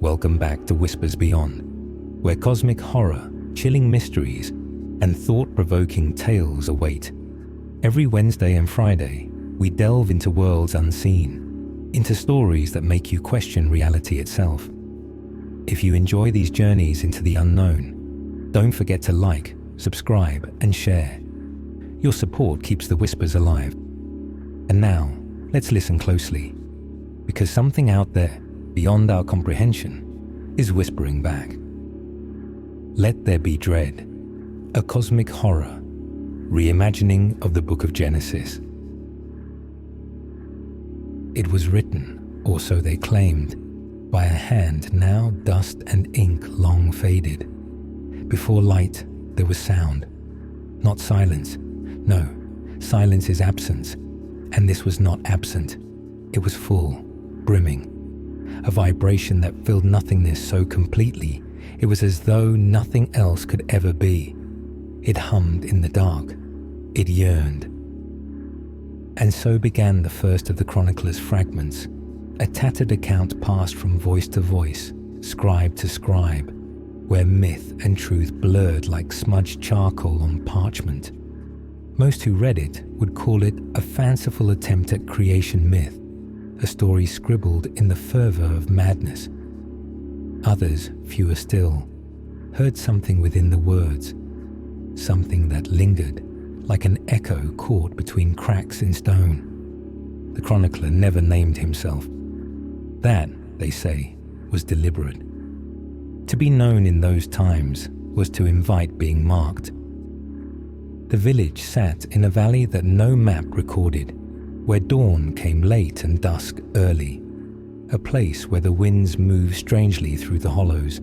Welcome back to Whispers Beyond, where cosmic horror, chilling mysteries, and thought-provoking tales await. Every Wednesday and Friday, we delve into worlds unseen, into stories that make you question reality itself. If you enjoy these journeys into the unknown, don't forget to like, subscribe, and share. Your support keeps the whispers alive. And now, let's listen closely, because something out there, beyond our comprehension, is whispering back. Let There Be Dread, a cosmic horror reimagining of the Book of Genesis. It was written, or so they claimed, by a hand now dust and ink long faded. Before light, there was sound. Not silence. No, silence is absence. And this was not absent. It was full, brimming. A vibration that filled nothingness so completely, it was as though nothing else could ever be. It hummed in the dark. It yearned. And so began the first of the chronicler's fragments, a tattered account passed from voice to voice, scribe to scribe, where myth and truth blurred like smudged charcoal on parchment. Most who read it would call it a fanciful attempt at creation myth, a story scribbled in the fervor of madness. Others, fewer still, heard something within the words, something that lingered, like an echo caught between cracks in stone. The chronicler never named himself. That, they say, was deliberate. To be known in those times was to invite being marked. The village sat in a valley that no map recorded, where dawn came late and dusk early, a place where the winds moved strangely through the hollows.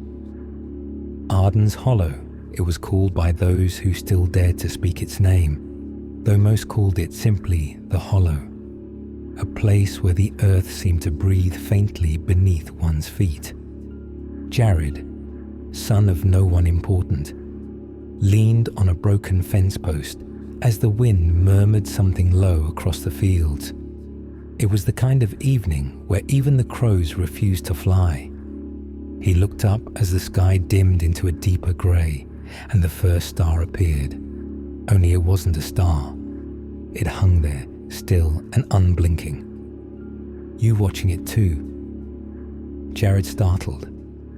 Arden's Hollow, it was called by those who still dared to speak its name, though most called it simply the Hollow, a place where the earth seemed to breathe faintly beneath one's feet. Jared, son of no one important, leaned on a broken fence post as the wind murmured something low across the fields. It was the kind of evening where even the crows refused to fly. He looked up as the sky dimmed into a deeper grey and the first star appeared. Only it wasn't a star. It hung there, still and unblinking. You watching it too? Jared startled.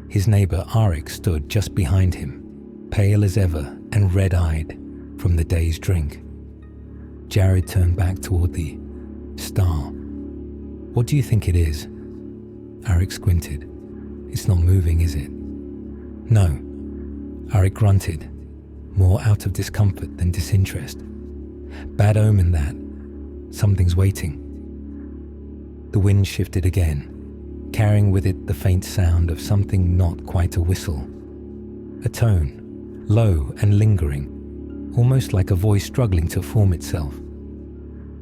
His neighbour Arik stood just behind him, pale as ever and red-eyed from the day's drink. Jared turned back toward the star. What do you think it is? Arik squinted. It's not moving, is it? No. Arik grunted, more out of discomfort than disinterest. Bad omen that. Something's waiting. The wind shifted again, carrying with it the faint sound of something not quite a whistle. A tone, low and lingering, almost like a voice struggling to form itself.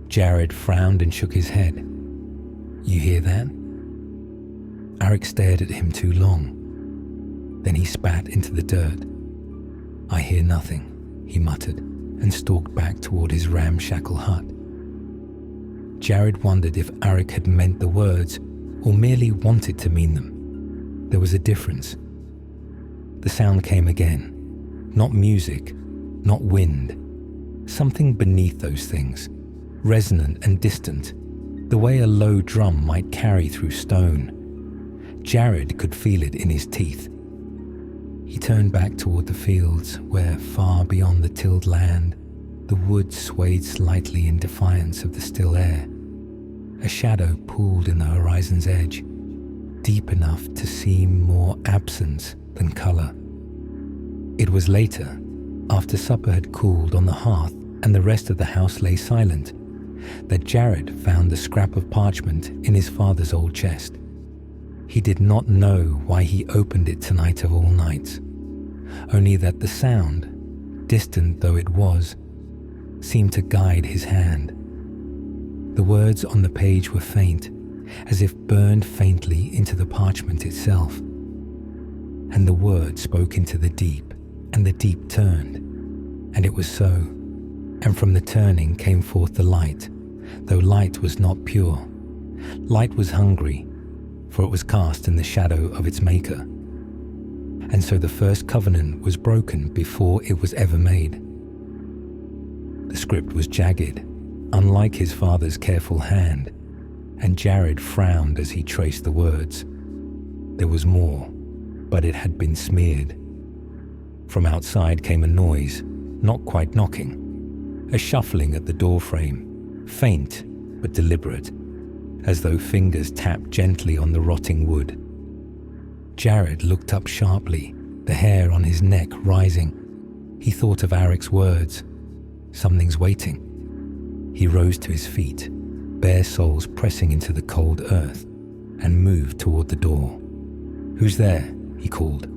Jared frowned and shook his head. You hear that? Arik stared at him too long. Then he spat into the dirt. I hear nothing, he muttered, and stalked back toward his ramshackle hut. Jared wondered if Arik had meant the words or merely wanted to mean them. There was a difference. The sound came again. Not music, not wind. Something beneath those things, resonant and distant, the way a low drum might carry through stone. Jared could feel it in his teeth. He turned back toward the fields where, far beyond the tilled land, the woods swayed slightly in defiance of the still air. A shadow pooled in the horizon's edge, deep enough to seem more absence than colour. It was later, after supper had cooled on the hearth and the rest of the house lay silent, that Jared found the scrap of parchment in his father's old chest. He did not know why he opened it tonight of all nights, only that the sound, distant though it was, seemed to guide his hand. The words on the page were faint, as if burned faintly into the parchment itself. And the word spoke into the deep, and the deep turned, and it was so. And from the turning came forth the light, though light was not pure. Light was hungry, for it was cast in the shadow of its maker. And so the first covenant was broken before it was ever made. The script was jagged, unlike his father's careful hand, and Jared frowned as he traced the words. There was more, but it had been smeared. From outside came a noise, not quite knocking, a shuffling at the doorframe, faint but deliberate, as though fingers tapped gently on the rotting wood. Jared looked up sharply, the hair on his neck rising. He thought of Arek's words. Something's waiting. He rose to his feet, bare soles pressing into the cold earth, and moved toward the door. "Who's there?" he called,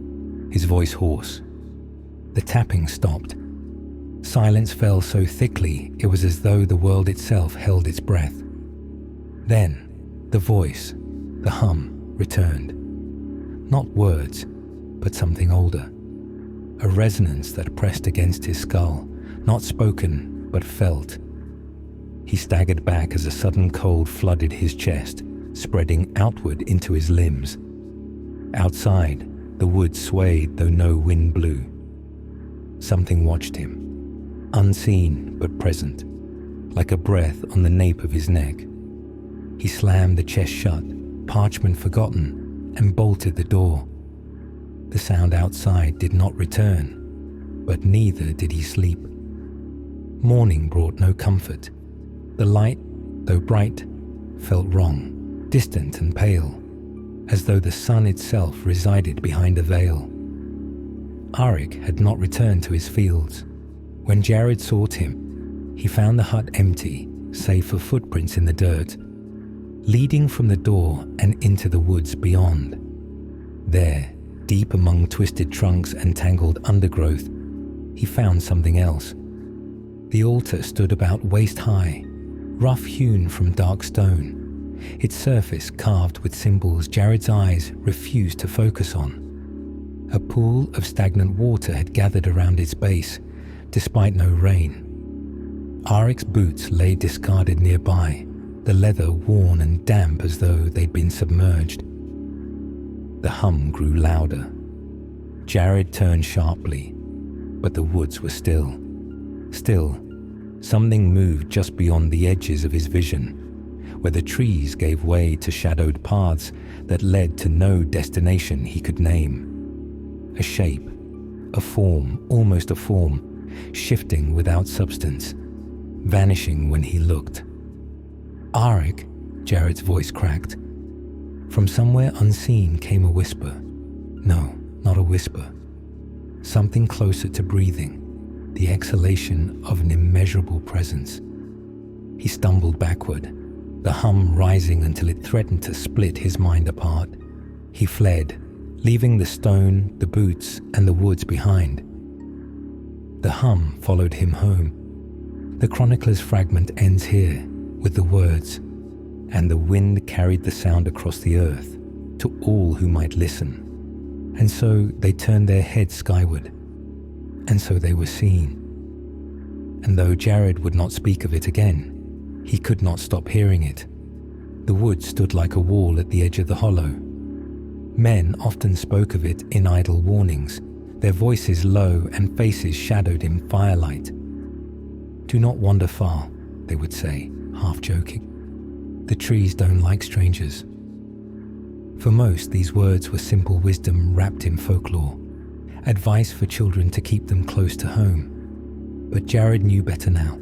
his voice hoarse. The tapping stopped. Silence fell so thickly it was as though the world itself held its breath. Then, the voice, the hum, returned. Not words, but something older. A resonance that pressed against his skull, not spoken, but felt. He staggered back as a sudden cold flooded his chest, spreading outward into his limbs. Outside, the wood swayed though no wind blew. Something watched him, unseen but present, like a breath on the nape of his neck. He slammed the chest shut, parchment forgotten, and bolted the door. The sound outside did not return, but neither did he sleep. Morning brought no comfort. The light, though bright, felt wrong, distant and pale, as though the sun itself resided behind a veil. Arek had not returned to his fields. When Jared sought him, he found the hut empty, save for footprints in the dirt, leading from the door and into the woods beyond. There, deep among twisted trunks and tangled undergrowth, he found something else. The altar stood about waist high, rough-hewn from dark stone, its surface carved with symbols Jared's eyes refused to focus on. A pool of stagnant water had gathered around its base, despite no rain. Arek's boots lay discarded nearby, the leather worn and damp as though they'd been submerged. The hum grew louder. Jared turned sharply, but the woods were still. Still, something moved just beyond the edges of his vision, where the trees gave way to shadowed paths that led to no destination he could name. A shape, a form, almost a form, shifting without substance, vanishing when he looked. "Arek," Jared's voice cracked. From somewhere unseen came a whisper. No, not a whisper. Something closer to breathing, the exhalation of an immeasurable presence. He stumbled backward, the hum rising until it threatened to split his mind apart. He fled, leaving the stone, the boots, and the woods behind. The hum followed him home. The chronicler's fragment ends here, with the words, "And the wind carried the sound across the earth, to all who might listen. And so they turned their heads skyward, and so they were seen." And though Jared would not speak of it again, he could not stop hearing it. The wood stood like a wall at the edge of the hollow. Men often spoke of it in idle warnings, their voices low and faces shadowed in firelight. "Do not wander far," they would say, half joking. "The trees don't like strangers." For most, these words were simple wisdom wrapped in folklore, advice for children to keep them close to home. But Jared knew better now.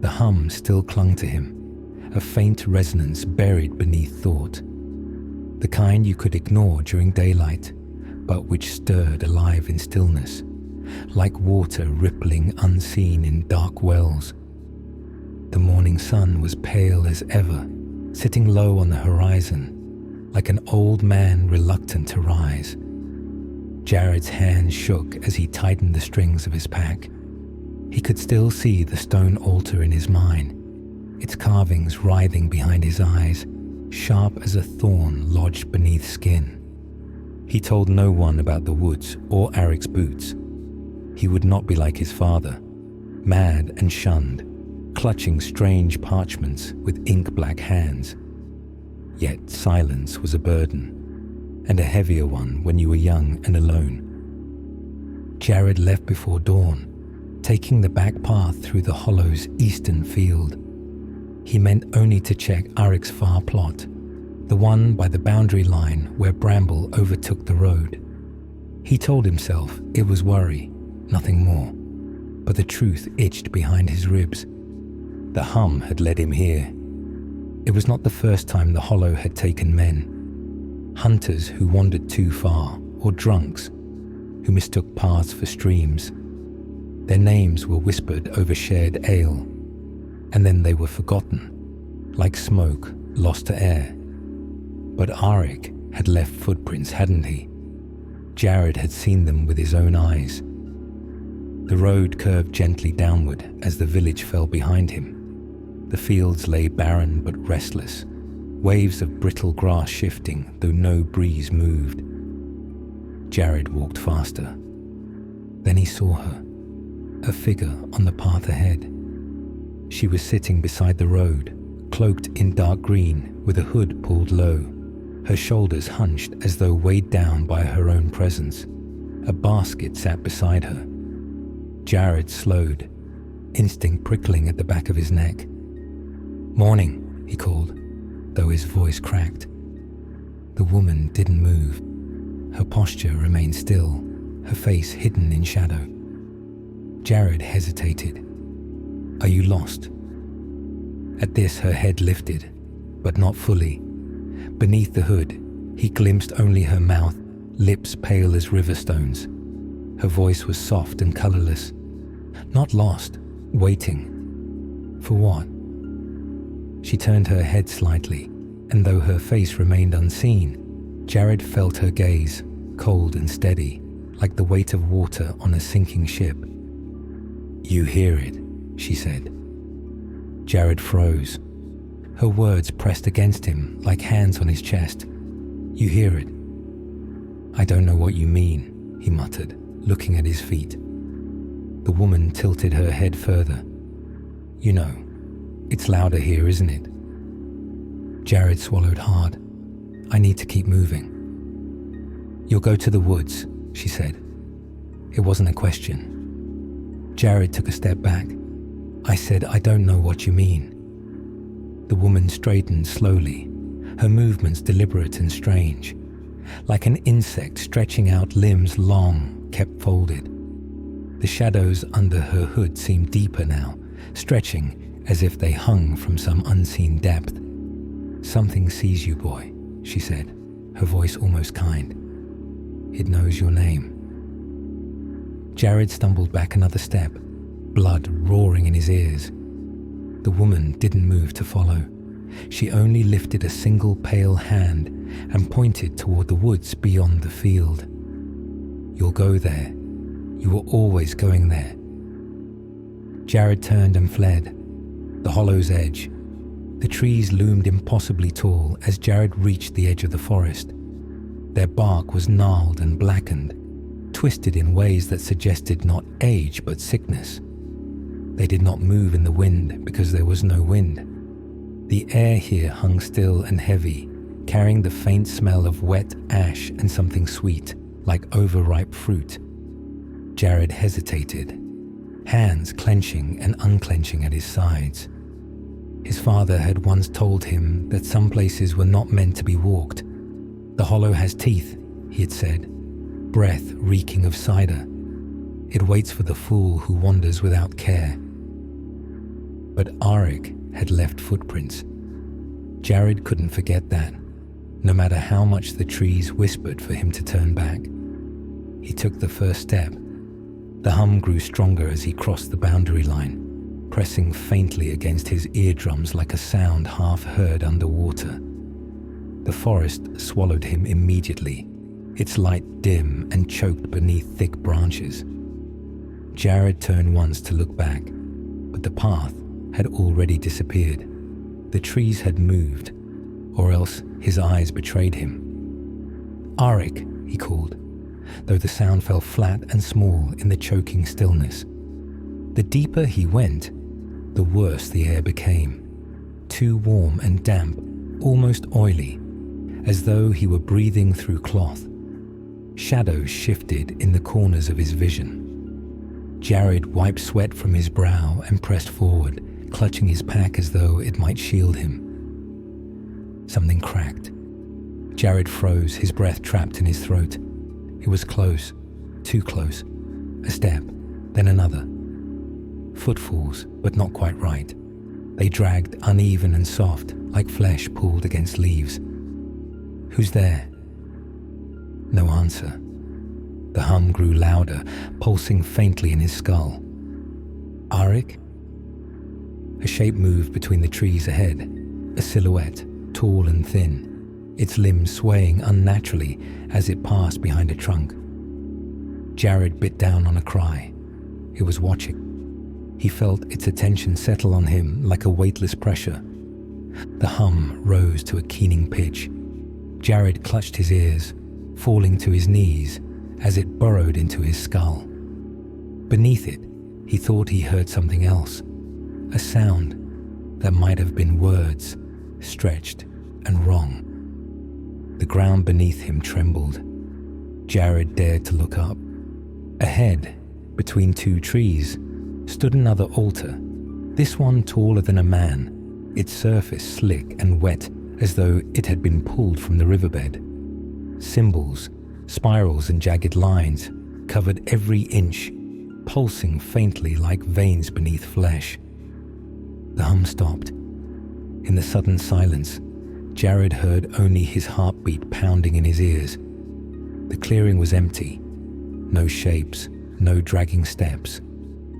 The hum still clung to him, a faint resonance buried beneath thought. The kind you could ignore during daylight, but which stirred alive in stillness, like water rippling unseen in dark wells. The morning sun was pale as ever, sitting low on the horizon, like an old man reluctant to rise. Jared's hands shook as he tightened the strings of his pack. He could still see the stone altar in his mind, its carvings writhing behind his eyes, sharp as a thorn lodged beneath skin. He told no one about the woods or Arek's boots. He would not be like his father, mad and shunned, clutching strange parchments with ink-black hands. Yet silence was a burden, and a heavier one when you were young and alone. Jared left before dawn, taking the back path through the hollow's eastern field. He meant only to check Arik's far plot, the one by the boundary line where bramble overtook the road. He told himself it was worry, nothing more, but the truth itched behind his ribs. The hum had led him here. It was not the first time the hollow had taken men. Hunters who wandered too far, or drunks who mistook paths for streams. Their names were whispered over shared ale, and then they were forgotten, like smoke lost to air. But Arik had left footprints, hadn't he? Jared had seen them with his own eyes. The road curved gently downward as the village fell behind him. The fields lay barren but restless, waves of brittle grass shifting though no breeze moved. Jared walked faster. Then he saw her, a figure on the path ahead. She was sitting beside the road, cloaked in dark green with a hood pulled low, her shoulders hunched as though weighed down by her own presence. A basket sat beside her. Jared slowed, instinct prickling at the back of his neck. "Morning," he called, though his voice cracked. The woman didn't move. Her posture remained still, her face hidden in shadow. Jared hesitated. "Are you lost?" At this, her head lifted, but not fully. Beneath the hood, he glimpsed only her mouth, lips pale as river stones. Her voice was soft and colorless. Not lost, waiting. For what? She turned her head slightly, and though her face remained unseen, Jared felt her gaze, cold and steady, like the weight of water on a sinking ship. "You hear it," she said. Jared froze. Her words pressed against him like hands on his chest. "You hear it?" "I don't know what you mean," he muttered, looking at his feet. The woman tilted her head further. "You know, it's louder here, isn't it?" Jared swallowed hard. "I need to keep moving." "You'll go to the woods," she said. It wasn't a question. Jared took a step back. "I said, I don't know what you mean." The woman straightened slowly, her movements deliberate and strange, like an insect stretching out limbs long, kept folded. The shadows under her hood seemed deeper now, stretching as if they hung from some unseen depth. "Something sees you, boy," she said, her voice almost kind. "It knows your name." Jared stumbled back another step, blood roaring in his ears. The woman didn't move to follow. She only lifted a single pale hand and pointed toward the woods beyond the field. "You'll go there. You were always going there." Jared turned and fled. The hollow's edge. The trees loomed impossibly tall as Jared reached the edge of the forest. Their bark was gnarled and blackened, twisted in ways that suggested not age but sickness. They did not move in the wind because there was no wind. The air here hung still and heavy, carrying the faint smell of wet ash and something sweet, like overripe fruit. Jared hesitated, hands clenching and unclenching at his sides. His father had once told him that some places were not meant to be walked. "The hollow has teeth," he had said, "breath reeking of cider. It waits for the fool who wanders without care." But Arik had left footprints. Jared couldn't forget that, no matter how much the trees whispered for him to turn back. He took the first step. The hum grew stronger as he crossed the boundary line, pressing faintly against his eardrums like a sound half heard underwater. The forest swallowed him immediately, its light dim and choked beneath thick branches. Jared turned once to look back, but the path had already disappeared. The trees had moved, or else his eyes betrayed him. "Arik," he called, though the sound fell flat and small in the choking stillness. The deeper he went, the worse the air became, too warm and damp, almost oily, as though he were breathing through cloth. Shadows shifted in the corners of his vision. Jared wiped sweat from his brow and pressed forward, clutching his pack as though it might shield him. Something cracked. Jared froze, his breath trapped in his throat. It was close, too close. A step, then another. Footfalls, but not quite right. They dragged uneven and soft, like flesh pulled against leaves. Who's there? No answer. The hum grew louder, pulsing faintly in his skull. Arik? A shape moved between the trees ahead, a silhouette, tall and thin, its limbs swaying unnaturally as it passed behind a trunk. Jared bit down on a cry. It was watching. He felt its attention settle on him like a weightless pressure. The hum rose to a keening pitch. Jared clutched his ears, falling to his knees as it burrowed into his skull. Beneath it, he thought he heard something else, a sound that might have been words, stretched and wrong. The ground beneath him trembled. Jared dared to look up. Ahead, between two trees, stood another altar, this one taller than a man, its surface slick and wet as though it had been pulled from the riverbed. Symbols, spirals and jagged lines covered every inch, pulsing faintly like veins beneath flesh. The hum stopped. In the sudden silence, Jared heard only his heartbeat pounding in his ears. The clearing was empty. No shapes, no dragging steps.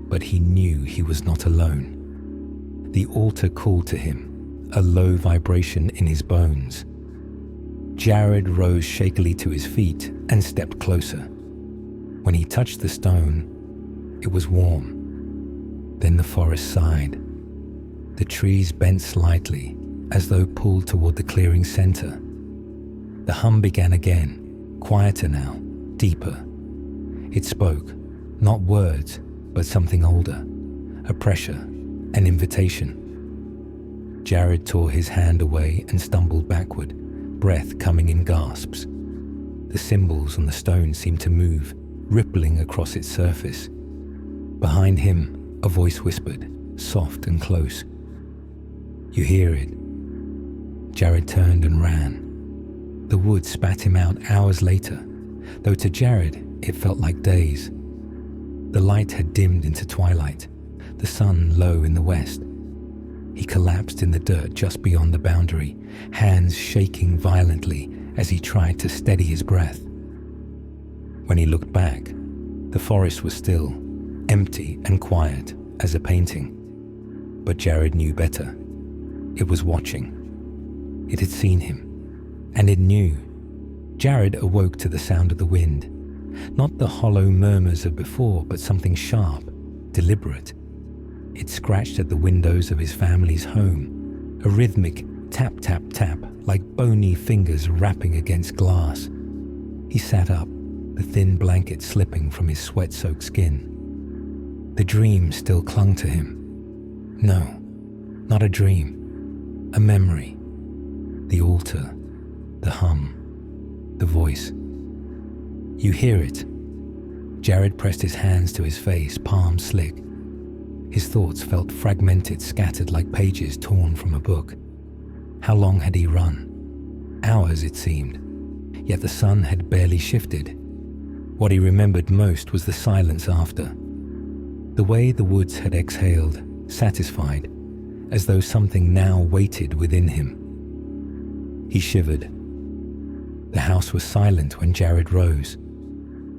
But he knew he was not alone. The altar called to him, a low vibration in his bones. Jared rose shakily to his feet and stepped closer. When he touched the stone, it was warm. Then the forest sighed. The trees bent slightly, as though pulled toward the clearing center. The hum began again, quieter now, deeper. It spoke, not words, but something older, a pressure, an invitation. Jared tore his hand away and stumbled backward, breath coming in gasps. The symbols on the stone seemed to move, rippling across its surface. Behind him, a voice whispered, soft and close. "You hear it." Jared turned and ran. The woods spat him out hours later, though to Jared it felt like days. The light had dimmed into twilight, the sun low in the west. He collapsed in the dirt just beyond the boundary, hands shaking violently as he tried to steady his breath. When he looked back, the forest was still, empty and quiet as a painting. But Jared knew better. It was watching. It had seen him, and it knew. Jared awoke to the sound of the wind. Not the hollow murmurs of before, but something sharp, deliberate. It scratched at the windows of his family's home, a rhythmic tap, tap, tap, like bony fingers rapping against glass. He sat up, the thin blanket slipping from his sweat-soaked skin. The dream still clung to him. No, not a dream, a memory. The altar, the hum, the voice. "You hear it." Jared pressed his hands to his face, palms slick. His thoughts felt fragmented, scattered like pages torn from a book. How long had he run? Hours, it seemed. Yet the sun had barely shifted. What he remembered most was the silence after. The way the woods had exhaled, satisfied, as though something now waited within him. He shivered. The house was silent when Jared rose.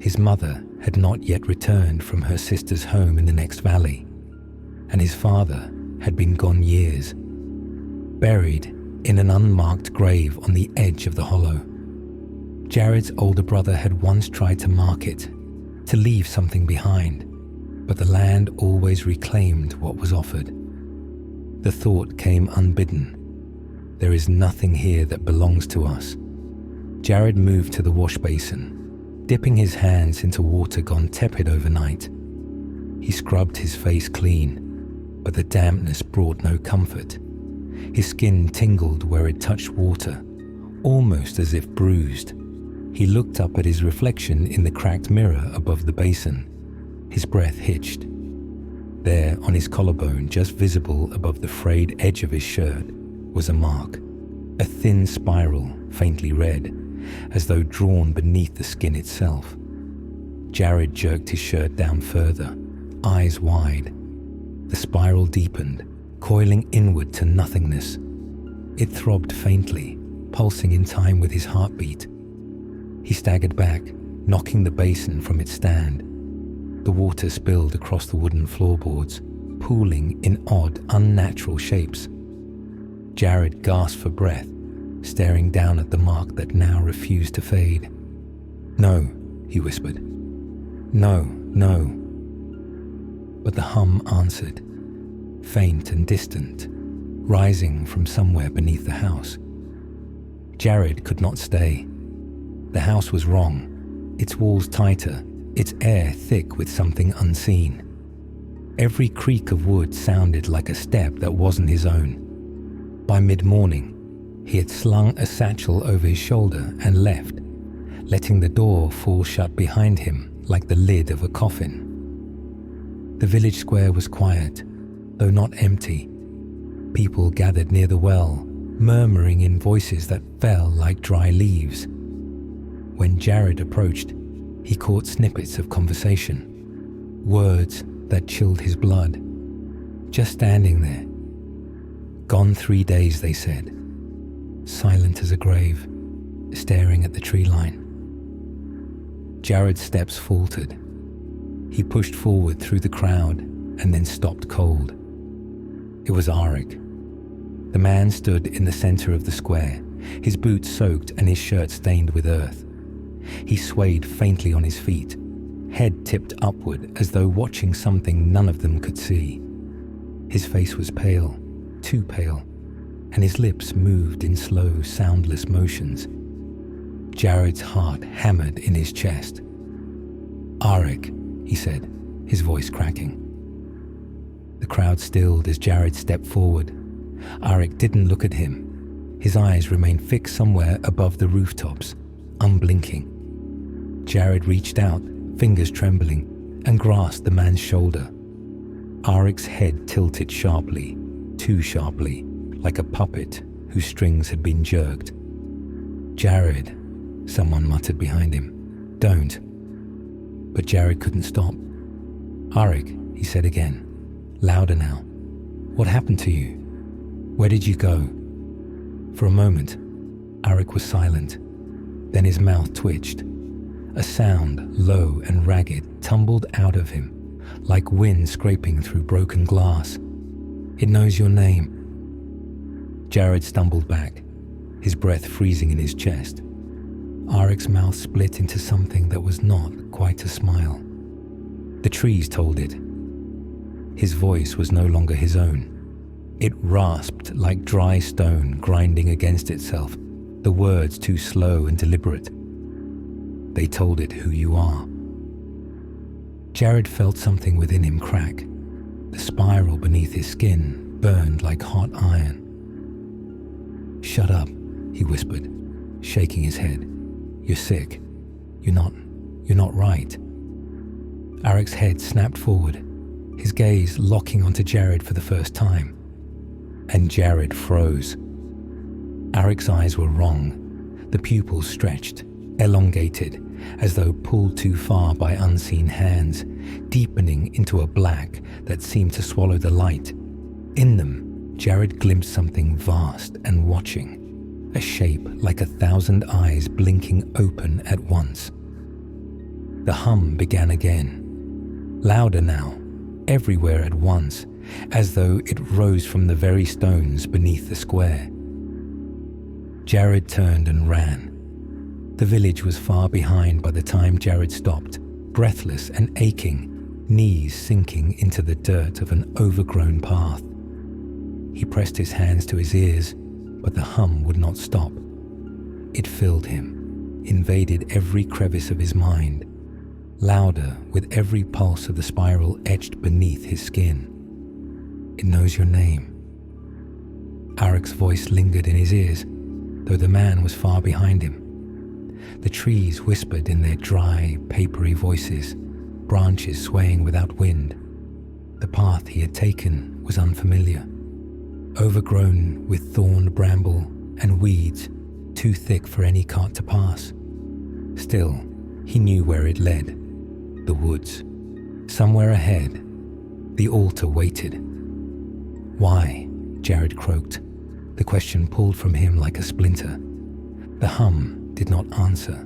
His mother had not yet returned from her sister's home in the next valley, and his father had been gone years, buried in an unmarked grave on the edge of the hollow. Jared's older brother had once tried to mark it, to leave something behind, but the land always reclaimed what was offered. The thought came unbidden. There is nothing here that belongs to us. Jared moved to the wash basin, dipping his hands into water gone tepid overnight. He scrubbed his face clean, but the dampness brought no comfort. His skin tingled where it touched water, almost as if bruised. He looked up at his reflection in the cracked mirror above the basin. His breath hitched. There, on his collarbone, just visible above the frayed edge of his shirt, was a mark, a thin spiral, faintly red, as though drawn beneath the skin itself. Jared jerked his shirt down further, eyes wide. The spiral deepened, coiling inward to nothingness. It throbbed faintly, pulsing in time with his heartbeat. He staggered back, knocking the basin from its stand. The water spilled across the wooden floorboards, pooling in odd, unnatural shapes. Jared gasped for breath, staring down at the mark that now refused to fade. "No," he whispered. "No, no." But the hum answered, faint and distant, rising from somewhere beneath the house. Jared could not stay. The house was wrong, its walls tighter, its air thick with something unseen. Every creak of wood sounded like a step that wasn't his own. By mid-morning, he had slung a satchel over his shoulder and left, letting the door fall shut behind him like the lid of a coffin. The village square was quiet, though not empty. People gathered near the well, murmuring in voices that fell like dry leaves. When Jared approached, he caught snippets of conversation, words that chilled his blood. Just standing there. "Gone 3 days," they said, silent as a grave, staring at the tree line. Jared's steps faltered. He pushed forward through the crowd and then stopped cold. It was Arik. The man stood in the center of the square, his boots soaked and his shirt stained with earth. He swayed faintly on his feet, head tipped upward as though watching something none of them could see. His face was pale, too pale, and his lips moved in slow, soundless motions. Jared's heart hammered in his chest. "Arik," he said, his voice cracking. The crowd stilled as Jared stepped forward. Arik didn't look at him. His eyes remained fixed somewhere above the rooftops, unblinking. Jared reached out, fingers trembling, and grasped the man's shoulder. Arik's head tilted sharply, too sharply, like a puppet whose strings had been jerked. "Jared," someone muttered behind him. "Don't." But Jared couldn't stop. "Arik," he said again, louder now. "What happened to you? Where did you go?" For a moment, Arik was silent. Then his mouth twitched. A sound, low and ragged, tumbled out of him, like wind scraping through broken glass. "It knows your name." Jared stumbled back, his breath freezing in his chest. Arik's mouth split into something that was not quite a smile. The trees told it. His voice was no longer his own. It rasped like dry stone grinding against itself, the words too slow and deliberate. They told it who you are. Jared felt something within him crack. The spiral beneath his skin burned like hot iron. "Shut up," he whispered, shaking his head. "You're sick. You're not right." Arik's head snapped forward, his gaze locking onto Jared for the first time. And Jared froze. Arik's eyes were wrong, the pupils stretched, elongated, as though pulled too far by unseen hands, deepening into a black that seemed to swallow the light. In them, Jared glimpsed something vast and watching, a shape like 1,000 eyes blinking open at once. The hum began again, louder now, everywhere at once, as though it rose from the very stones beneath the square. Jared turned and ran. The village was far behind by the time Jared stopped, breathless and aching, knees sinking into the dirt of an overgrown path. He pressed his hands to his ears, but the hum would not stop. It filled him, invaded every crevice of his mind, louder with every pulse of the spiral etched beneath his skin. "It knows your name." Arek's voice lingered in his ears, though the man was far behind him. The trees whispered in their dry, papery voices, branches swaying without wind. The path he had taken was unfamiliar, overgrown with thorn, bramble, and weeds too thick for any cart to pass. Still, he knew where it led, the woods. Somewhere ahead, the altar waited. Why? Jared croaked. The question pulled from him like a splinter. The hum did not answer,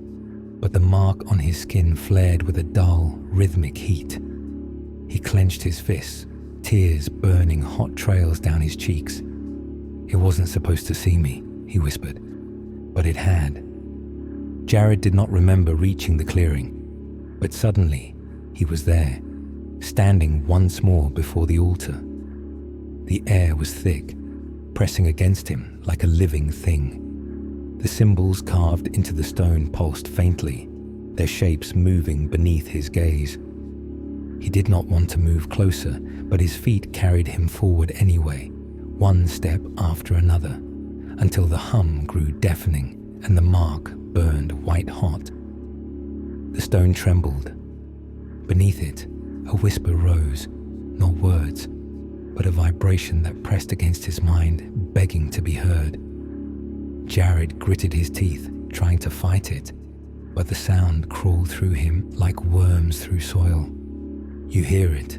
but the mark on his skin flared with a dull, rhythmic heat. He clenched his fists, tears burning hot trails down his cheeks. It wasn't supposed to see me, he whispered, but it had. Jared did not remember reaching the clearing, but suddenly he was there, standing once more before the altar. The air was thick, pressing against him like a living thing. The symbols carved into the stone pulsed faintly, their shapes moving beneath his gaze. He did not want to move closer, but his feet carried him forward anyway, one step after another, until the hum grew deafening and the mark burned white hot. The stone trembled. Beneath it, a whisper rose, not words, but a vibration that pressed against his mind, begging to be heard. Jared gritted his teeth, trying to fight it, but the sound crawled through him like worms through soil. You hear it.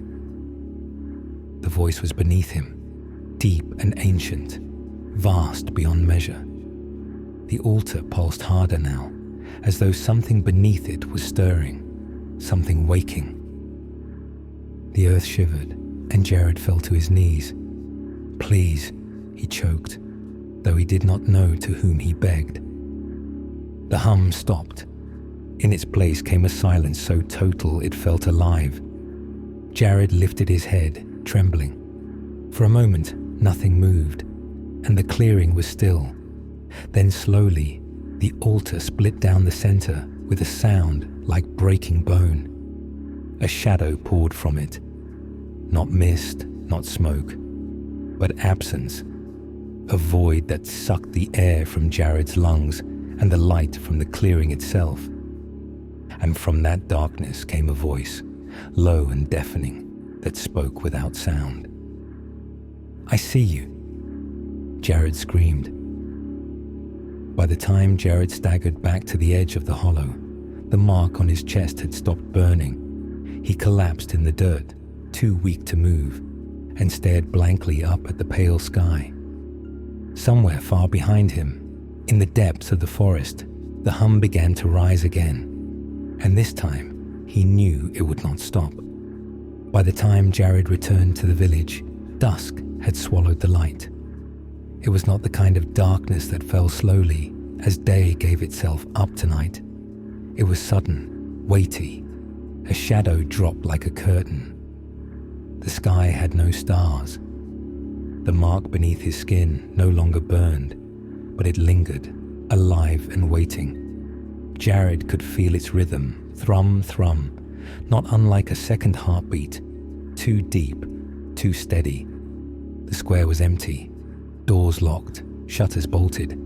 The voice was beneath him, deep and ancient, vast beyond measure. The altar pulsed harder now, as though something beneath it was stirring, something waking. The earth shivered, and Jared fell to his knees. Please, he choked, though he did not know to whom he begged. The hum stopped. In its place came a silence so total it felt alive. Jared lifted his head, trembling. For a moment, nothing moved, and the clearing was still. Then slowly, the altar split down the center with a sound like breaking bone. A shadow poured from it. Not mist, not smoke, but absence. A void that sucked the air from Jared's lungs and the light from the clearing itself. And from that darkness came a voice, low and deafening, that spoke without sound. I see you, Jared screamed. By the time Jared staggered back to the edge of the hollow, the mark on his chest had stopped burning. He collapsed in the dirt, too weak to move, and stared blankly up at the pale sky. Somewhere far behind him, in the depths of the forest, the hum began to rise again, and this time he knew it would not stop. By the time Jared returned to the village, dusk had swallowed the light. It was not the kind of darkness that fell slowly as day gave itself up to night. It was sudden, weighty. A shadow dropped like a curtain. The sky had no stars. The mark beneath his skin no longer burned, but it lingered, alive and waiting. Jared could feel its rhythm, thrum, thrum, not unlike a second heartbeat, too deep, too steady. The square was empty, doors locked, shutters bolted.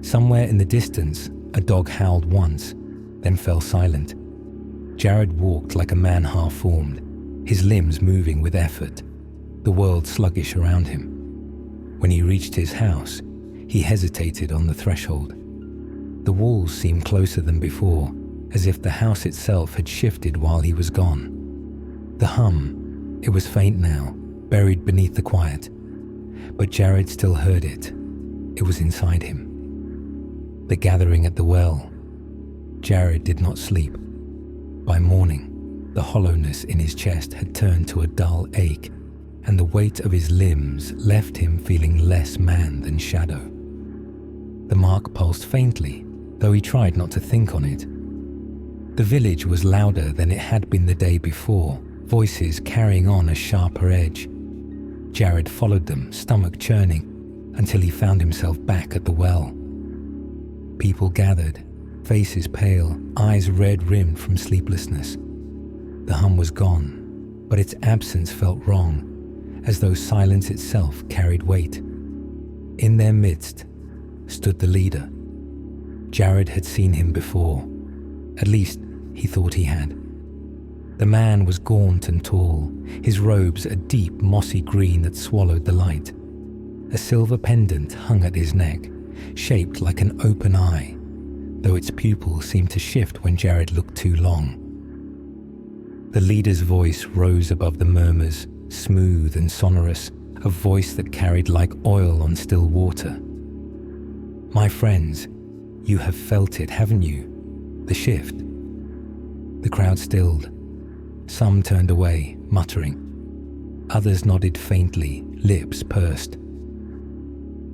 Somewhere in the distance, a dog howled once, then fell silent. Jared walked like a man half-formed, his limbs moving with effort, the world sluggish around him. When he reached his house, he hesitated on the threshold. The walls seemed closer than before, as if the house itself had shifted while he was gone. The hum, it was faint now, buried beneath the quiet, but Jared still heard it. It was inside him. The gathering at the well. Jared did not sleep. By morning, the hollowness in his chest had turned to a dull ache, and the weight of his limbs left him feeling less man than shadow. The mark pulsed faintly, though he tried not to think on it. The village was louder than it had been the day before, voices carrying on a sharper edge. Jared followed them, stomach churning, until he found himself back at the well. People gathered, faces pale, eyes red-rimmed from sleeplessness. The hum was gone, but its absence felt wrong, as though silence itself carried weight. In their midst stood the leader. Jared had seen him before. At least, he thought he had. The man was gaunt and tall, his robes a deep mossy green that swallowed the light. A silver pendant hung at his neck, shaped like an open eye, though its pupils seemed to shift when Jared looked too long. The leader's voice rose above the murmurs, smooth and sonorous, a voice that carried like oil on still water. "My friends, you have felt it, haven't you? The shift." The crowd stilled. Some turned away, muttering. Others nodded faintly, lips pursed.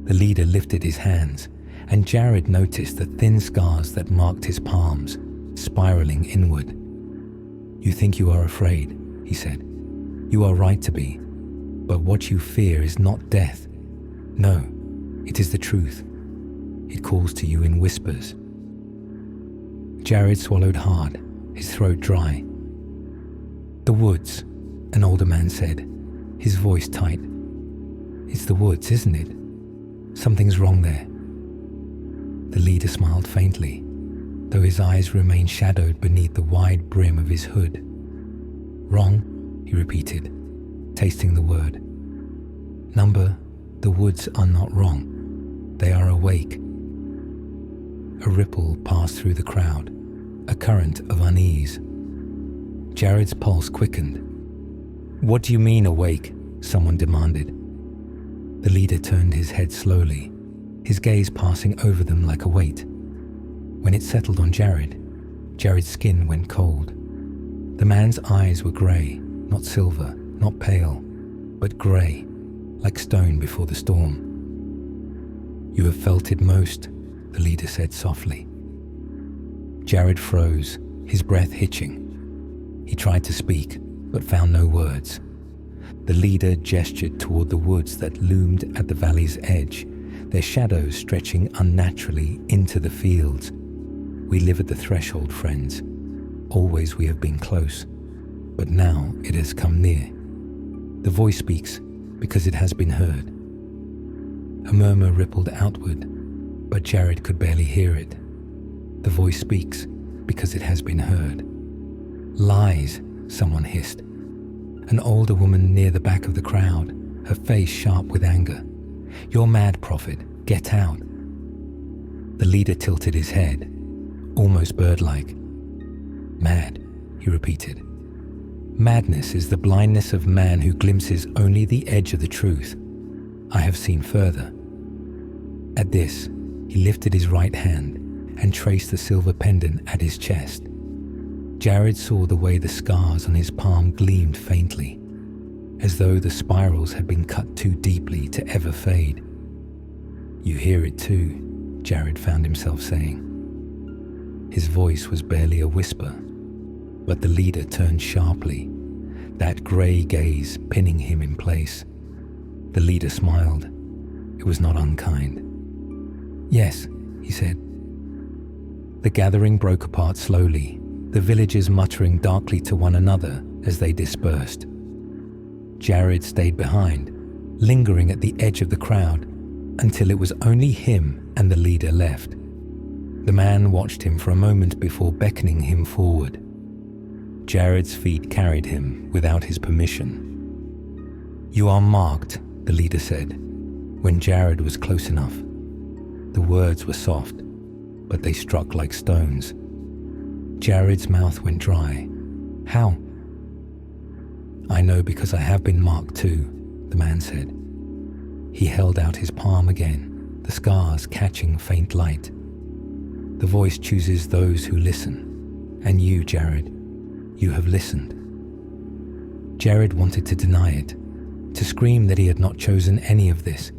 The leader lifted his hands, and Jared noticed the thin scars that marked his palms, spiraling inward. "You think you are afraid," he said. "You are right to be. But what you fear is not death. No, it is the truth. It calls to you in whispers." Jared swallowed hard, his throat dry. "The woods," an older man said, his voice tight. "It's the woods, isn't it? Something's wrong there." The leader smiled faintly, though his eyes remained shadowed beneath the wide brim of his hood. "Wrong?" he repeated, tasting the word. "Number, the woods are not wrong. They are awake." A ripple passed through the crowd, a current of unease. Jared's pulse quickened. "What do you mean awake?" someone demanded. The leader turned his head slowly, his gaze passing over them like a weight. When it settled on Jared's skin went cold. The man's eyes were grey, not silver, not pale, but grey, like stone before the storm. "You have felt it most," the leader said softly. Jared froze, his breath hitching. He tried to speak, but found no words. The leader gestured toward the woods that loomed at the valley's edge, their shadows stretching unnaturally into the fields. "We live at the threshold, friends. Always we have been close, but now it has come near. The voice speaks because it has been heard." A murmur rippled outward, but Jared could barely hear it. "The voice speaks because it has been heard." "Lies," someone hissed. An older woman near the back of the crowd, her face sharp with anger. "You're mad, prophet. Get out." The leader tilted his head, almost bird-like. "Mad," he repeated. "Madness is the blindness of man who glimpses only the edge of the truth. I have seen further." At this, he lifted his right hand and traced the silver pendant at his chest. Jared saw the way the scars on his palm gleamed faintly, as though the spirals had been cut too deeply to ever fade. "You hear it too," Jared found himself saying. His voice was barely a whisper, but the leader turned sharply, that grey gaze pinning him in place. The leader smiled. It was not unkind. "Yes," he said. The gathering broke apart slowly, the villagers muttering darkly to one another as they dispersed. Jared stayed behind, lingering at the edge of the crowd until it was only him and the leader left. The man watched him for a moment before beckoning him forward. Jared's feet carried him without his permission. "You are marked," the leader said, when Jared was close enough. The words were soft, but they struck like stones. Jared's mouth went dry. "How?" "I know because I have been marked too," the man said. He held out his palm again, the scars catching faint light. "The voice chooses those who listen. And you, Jared, you have listened." Jared wanted to deny it, to scream that he had not chosen any of this,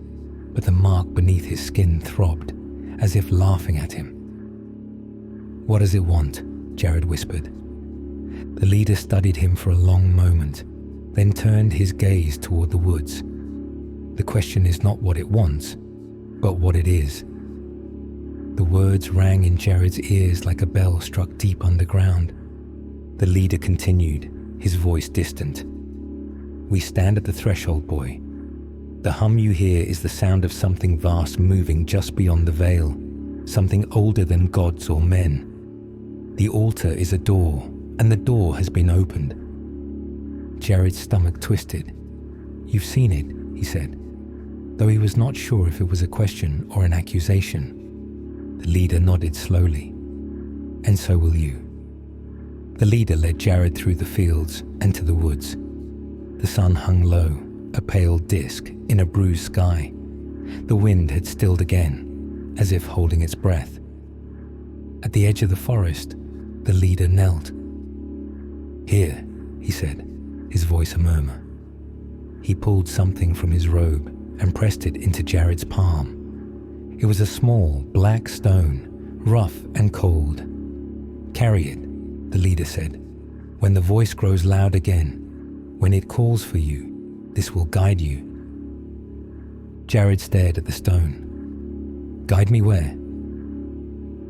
but the mark beneath his skin throbbed, as if laughing at him. "What does it want?" Jared whispered. The leader studied him for a long moment, then turned his gaze toward the woods. "The question is not what it wants, but what it is." The words rang in Jared's ears like a bell struck deep underground. The leader continued, his voice distant. "We stand at the threshold, boy. The hum you hear is the sound of something vast moving just beyond the veil, something older than gods or men. The altar is a door, and the door has been opened. Jared's stomach twisted. "You've seen it," he said, though he was not sure if it was a question or an accusation. The leader nodded slowly. "And so will you." The leader led Jared through the fields and to the woods. The sun hung low, a pale disk in a bruised sky. The wind had stilled again, as if holding its breath. At the edge of the forest, the leader knelt. "Here," he said, his voice a murmur. He pulled something from his robe and pressed it into Jared's palm. It was a small, black stone, rough and cold. "Carry it," the leader said. "When the voice grows loud again, when it calls for you, this will guide you." Jared stared at the stone. "Guide me where?"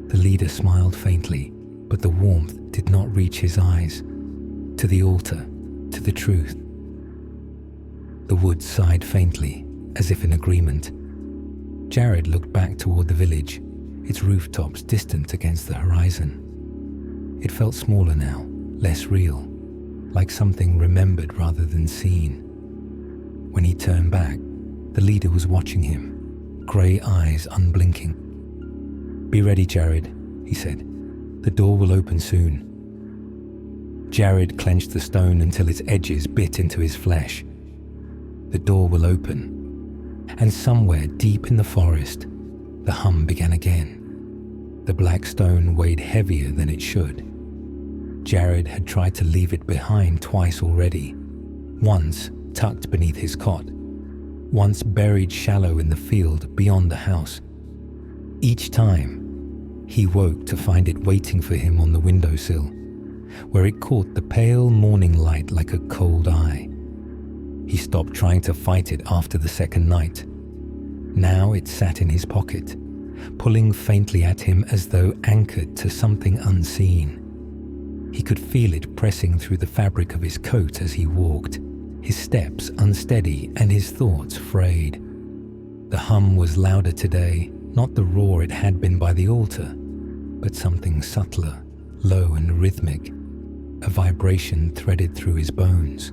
The leader smiled faintly, but the warmth did not reach his eyes. "To the altar, to the truth." The woods sighed faintly, as if in agreement. Jared looked back toward the village, its rooftops distant against the horizon. It felt smaller now, less real, like something remembered rather than seen. When he turned back, the leader was watching him, grey eyes unblinking. "Be ready, Jared," he said. "The door will open soon." Jared clenched the stone until its edges bit into his flesh. The door will open, and somewhere deep in the forest, the hum began again. The black stone weighed heavier than it should. Jared had tried to leave it behind twice already, once tucked beneath his cot, once buried shallow in the field beyond the house. Each time, he woke to find it waiting for him on the windowsill, where it caught the pale morning light like a cold eye. He stopped trying to fight it after the second night. Now it sat in his pocket, pulling faintly at him as though anchored to something unseen. He could feel it pressing through the fabric of his coat as he walked, his steps unsteady and his thoughts frayed. The hum was louder today, not the roar it had been by the altar, but something subtler, low and rhythmic, a vibration threaded through his bones.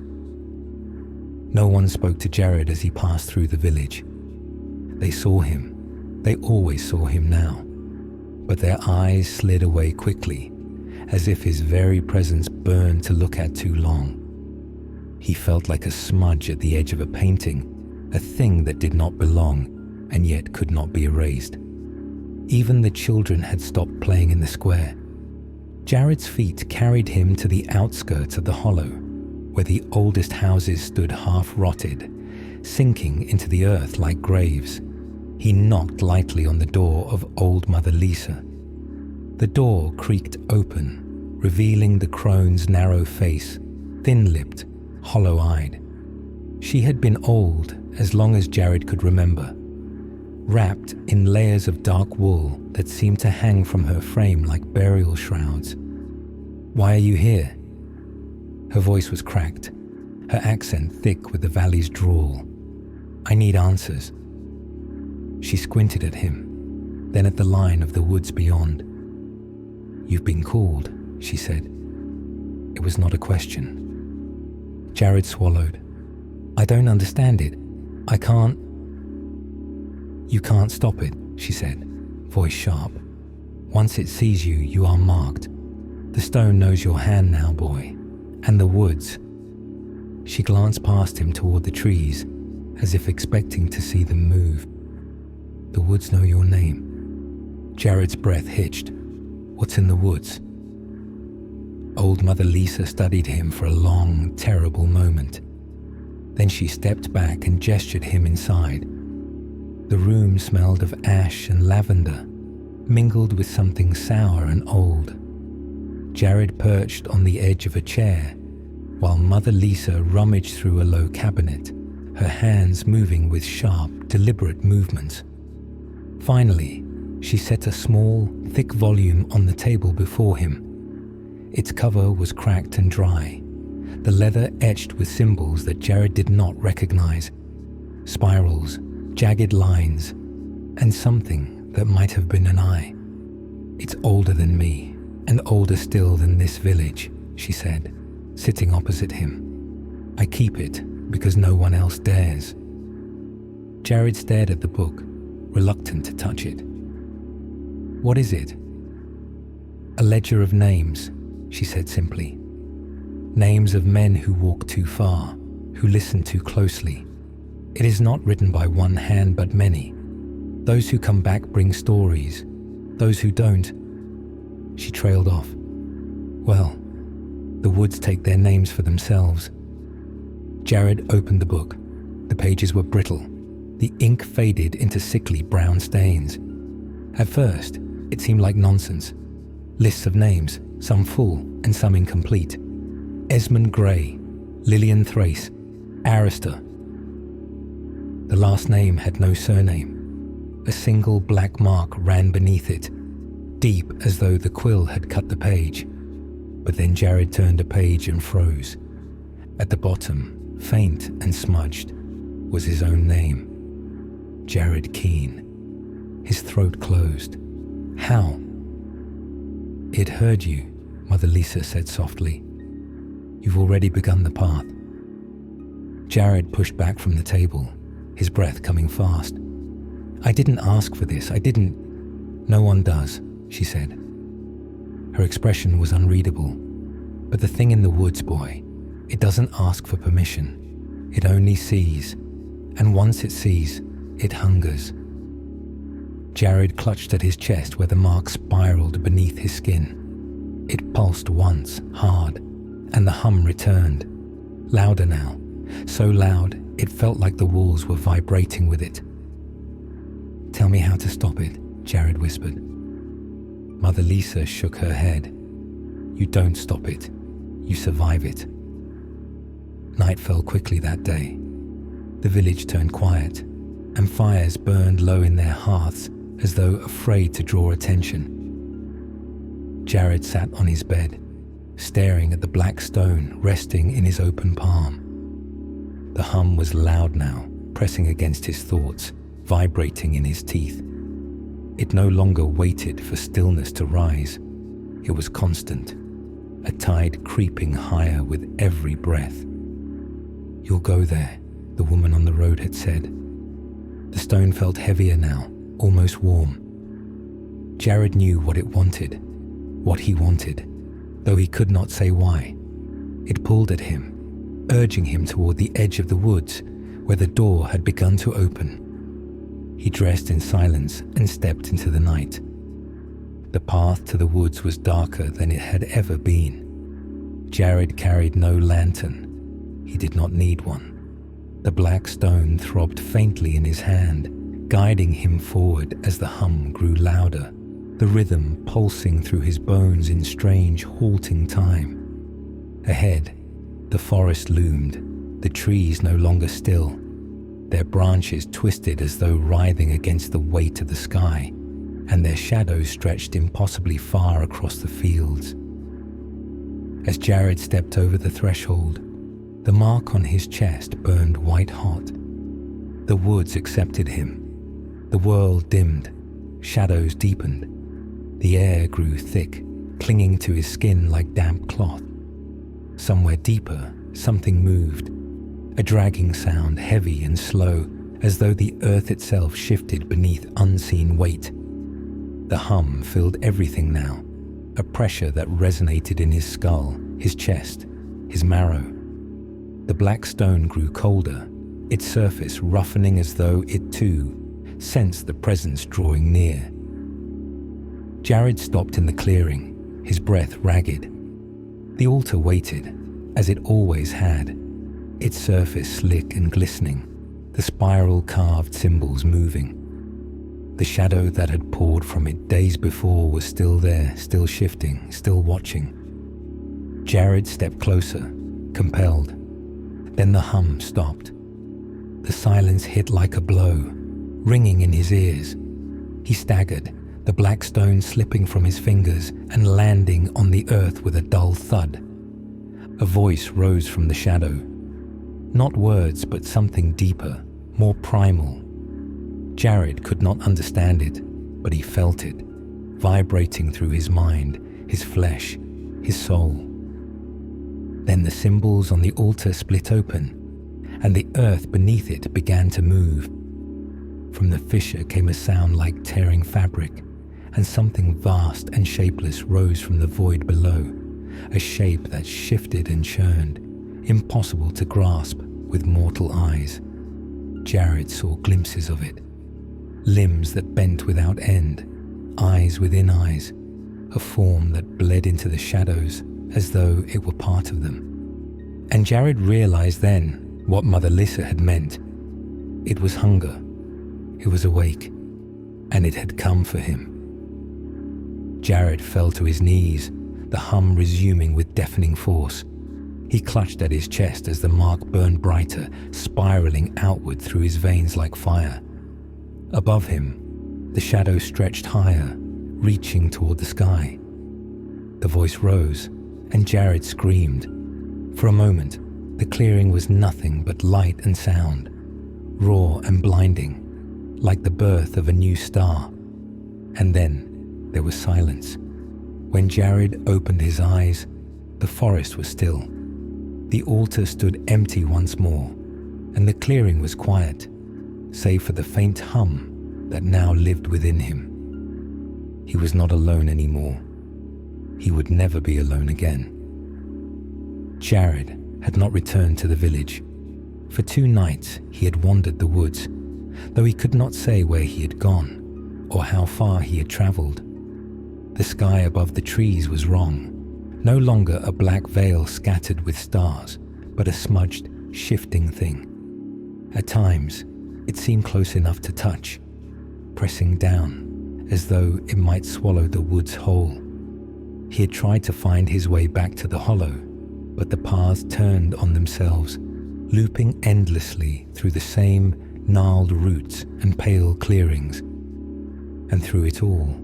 No one spoke to Jared as he passed through the village. They saw him. They always saw him now. But their eyes slid away quickly, as if his very presence burned to look at too long. He felt like a smudge at the edge of a painting, a thing that did not belong and yet could not be erased. Even the children had stopped playing in the square. Jared's feet carried him to the outskirts of the hollow, where the oldest houses stood half-rotted, sinking into the earth like graves. He knocked lightly on the door of old Mother Lisa. The door creaked open, revealing the crone's narrow face, thin-lipped, hollow-eyed. She had been old as long as Jared could remember, wrapped in layers of dark wool that seemed to hang from her frame like burial shrouds. "Why are you here?" Her voice was cracked, her accent thick with the valley's drawl. "I need answers." She squinted at him, then at the line of the woods beyond. "You've been called," she said. It was not a question. Jared swallowed. "I don't understand it. I can't." "You can't stop it," she said, voice sharp. "Once it sees you, you are marked. The stone knows your hand now, boy. And the woods." She glanced past him toward the trees, as if expecting to see them move. "The woods know your name." Jared's breath hitched. "What's in the woods?" Old Mother Lisa studied him for a long, terrible moment. Then she stepped back and gestured him inside. The room smelled of ash and lavender, mingled with something sour and old. Jared perched on the edge of a chair, while Mother Lisa rummaged through a low cabinet, her hands moving with sharp, deliberate movements. Finally, she set a small, thick volume on the table before him. Its cover was cracked and dry, the leather etched with symbols that Jared did not recognize. spirals, jagged lines, and something that might have been an eye. "It's older than me, and older still than this village," she said, sitting opposite him. "I keep it because no one else dares." Jared stared at the book, reluctant to touch it. "What is it?" "A ledger of names," she said simply. "Names of men who walk too far, who listen too closely. It is not written by one hand but many. Those who come back bring stories. Those who don't..." She trailed off. "Well, the woods take their names for themselves." Jared opened the book. The pages were brittle. The ink faded into sickly brown stains. At first, it seemed like nonsense. Lists of names, some full and some incomplete. Esmond Grey, Lillian Thrace, Arista. The last name had no surname. A single black mark ran beneath it, deep as though the quill had cut the page. But then Jared turned a page and froze. At the bottom, faint and smudged, was his own name. Jared Keane. His throat closed. How? "It heard you," Mother Lisa said softly. "You've already begun the path." Jared pushed back from the table, his breath coming fast. "I didn't ask for this. I didn't..." "No one does," she said. Her expression was unreadable. "But the thing in the woods, boy, it doesn't ask for permission. It only sees. And once it sees, it hungers." Jared clutched at his chest where the mark spiraled beneath his skin. It pulsed once, hard, and the hum returned. Louder now, so loud it felt like the walls were vibrating with it. "Tell me how to stop it," Jared whispered. Mother Lisa shook her head. "You don't stop it. You survive it." Night fell quickly that day. The village turned quiet, and fires burned low in their hearths as though afraid to draw attention. Jared sat on his bed, staring at the black stone resting in his open palm. The hum was loud now, pressing against his thoughts, vibrating in his teeth. It no longer waited for stillness to rise. It was constant, a tide creeping higher with every breath. "You'll go there," the woman on the road had said. The stone felt heavier now, almost warm. Jared knew what it wanted, what he wanted, though he could not say why. It pulled at him, urging him toward the edge of the woods, where the door had begun to open. He dressed in silence and stepped into the night. The path to the woods was darker than it had ever been. Jared carried no lantern. He did not need one. The black stone throbbed faintly in his hand, guiding him forward as the hum grew louder, the rhythm pulsing through his bones in strange, halting time. Ahead, the forest loomed, the trees no longer still, their branches twisted as though writhing against the weight of the sky, and their shadows stretched impossibly far across the fields. As Jared stepped over the threshold, the mark on his chest burned white hot. The woods accepted him. The world dimmed, shadows deepened. The air grew thick, clinging to his skin like damp cloth. Somewhere deeper, something moved, a dragging sound, heavy and slow, as though the earth itself shifted beneath unseen weight. The hum filled everything now, a pressure that resonated in his skull, his chest, his marrow. The black stone grew colder, its surface roughening as though it too sensed the presence drawing near. Jared stopped in the clearing, his breath ragged. The altar waited, as it always had, its surface slick and glistening, the spiral-carved symbols moving. The shadow that had poured from it days before was still there, still shifting, still watching. Jared stepped closer, compelled. Then the hum stopped. The silence hit like a blow, ringing in his ears. He staggered, the black stone slipping from his fingers and landing on the earth with a dull thud. A voice rose from the shadow. Not words, but something deeper, more primal. Jared could not understand it, but he felt it, vibrating through his mind, his flesh, his soul. Then the symbols on the altar split open, and the earth beneath it began to move. From the fissure came a sound like tearing fabric, and something vast and shapeless rose from the void below, a shape that shifted and churned, impossible to grasp with mortal eyes. Jared saw glimpses of it, limbs that bent without end, eyes within eyes, a form that bled into the shadows as though it were part of them. And Jared realized then what Mother Lissa had meant. It was hunger. It was awake, and it had come for him. Jared fell to his knees, the hum resuming with deafening force. He clutched at his chest as the mark burned brighter, spiraling outward through his veins like fire. Above him, the shadow stretched higher, reaching toward the sky. The voice rose, and Jared screamed. For a moment, the clearing was nothing but light and sound, raw and blinding, like the birth of a new star. And then there was silence. When Jared opened his eyes, the forest was still. The altar stood empty once more, and the clearing was quiet, save for the faint hum that now lived within him. He was not alone anymore. He would never be alone again. Jared had not returned to the village. For 2 nights he had wandered the woods, though he could not say where he had gone or how far he had travelled. The sky above the trees was wrong, no longer a black veil scattered with stars, but a smudged, shifting thing. At times, it seemed close enough to touch, pressing down as though it might swallow the woods whole. He had tried to find his way back to the hollow, but the paths turned on themselves, looping endlessly through the same gnarled roots and pale clearings. And through it all,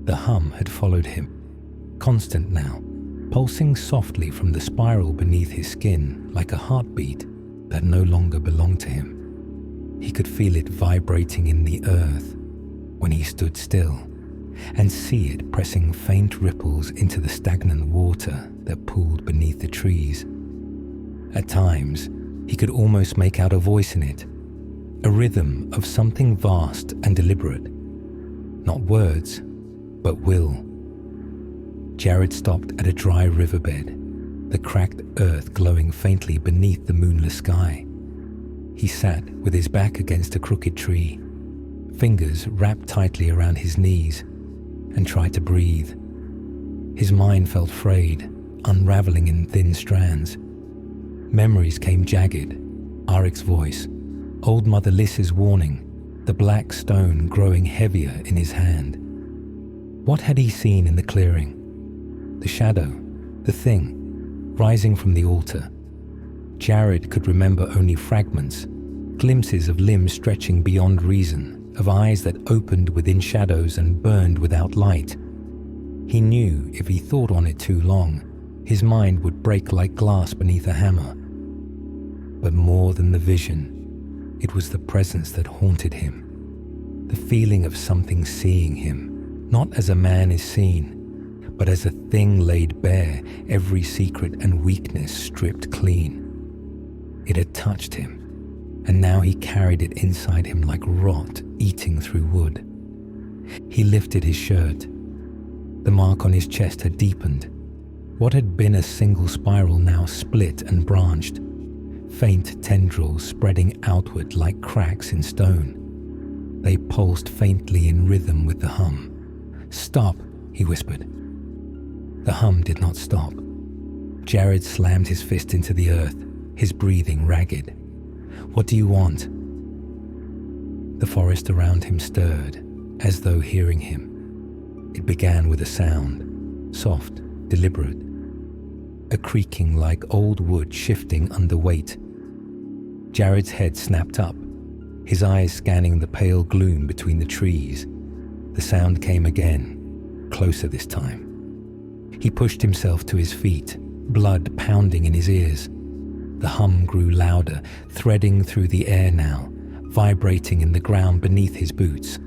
the hum had followed him, constant now, pulsing softly from the spiral beneath his skin like a heartbeat that no longer belonged to him. He could feel it vibrating in the earth when he stood still, and see it pressing faint ripples into the stagnant water that pooled beneath the trees. At times, he could almost make out a voice in it, a rhythm of something vast and deliberate. Not words, but will. Jared stopped at a dry riverbed, the cracked earth glowing faintly beneath the moonless sky. He sat with his back against a crooked tree, fingers wrapped tightly around his knees, and tried to breathe. His mind felt frayed, unraveling in thin strands. Memories came jagged, Arik's voice, old Mother Lissa's warning, the black stone growing heavier in his hand. What had he seen in the clearing? The shadow, the thing, rising from the altar. Jared could remember only fragments, glimpses of limbs stretching beyond reason, of eyes that opened within shadows and burned without light. He knew if he thought on it too long, his mind would break like glass beneath a hammer. But more than the vision, it was the presence that haunted him, the feeling of something seeing him, not as a man is seen, but as a thing laid bare, every secret and weakness stripped clean. It had touched him, and now he carried it inside him like rot eating through wood. He lifted his shirt. The mark on his chest had deepened. What had been a single spiral now split and branched, faint tendrils spreading outward like cracks in stone. They pulsed faintly in rhythm with the hum. "Stop," he whispered. The hum did not stop. Jared slammed his fist into the earth, his breathing ragged. "What do you want?" The forest around him stirred, as though hearing him. It began with a sound, soft, deliberate, a creaking like old wood shifting under weight. Jared's head snapped up, his eyes scanning the pale gloom between the trees. The sound came again, closer this time. He pushed himself to his feet, blood pounding in his ears. The hum grew louder, threading through the air now, vibrating in the ground beneath his boots.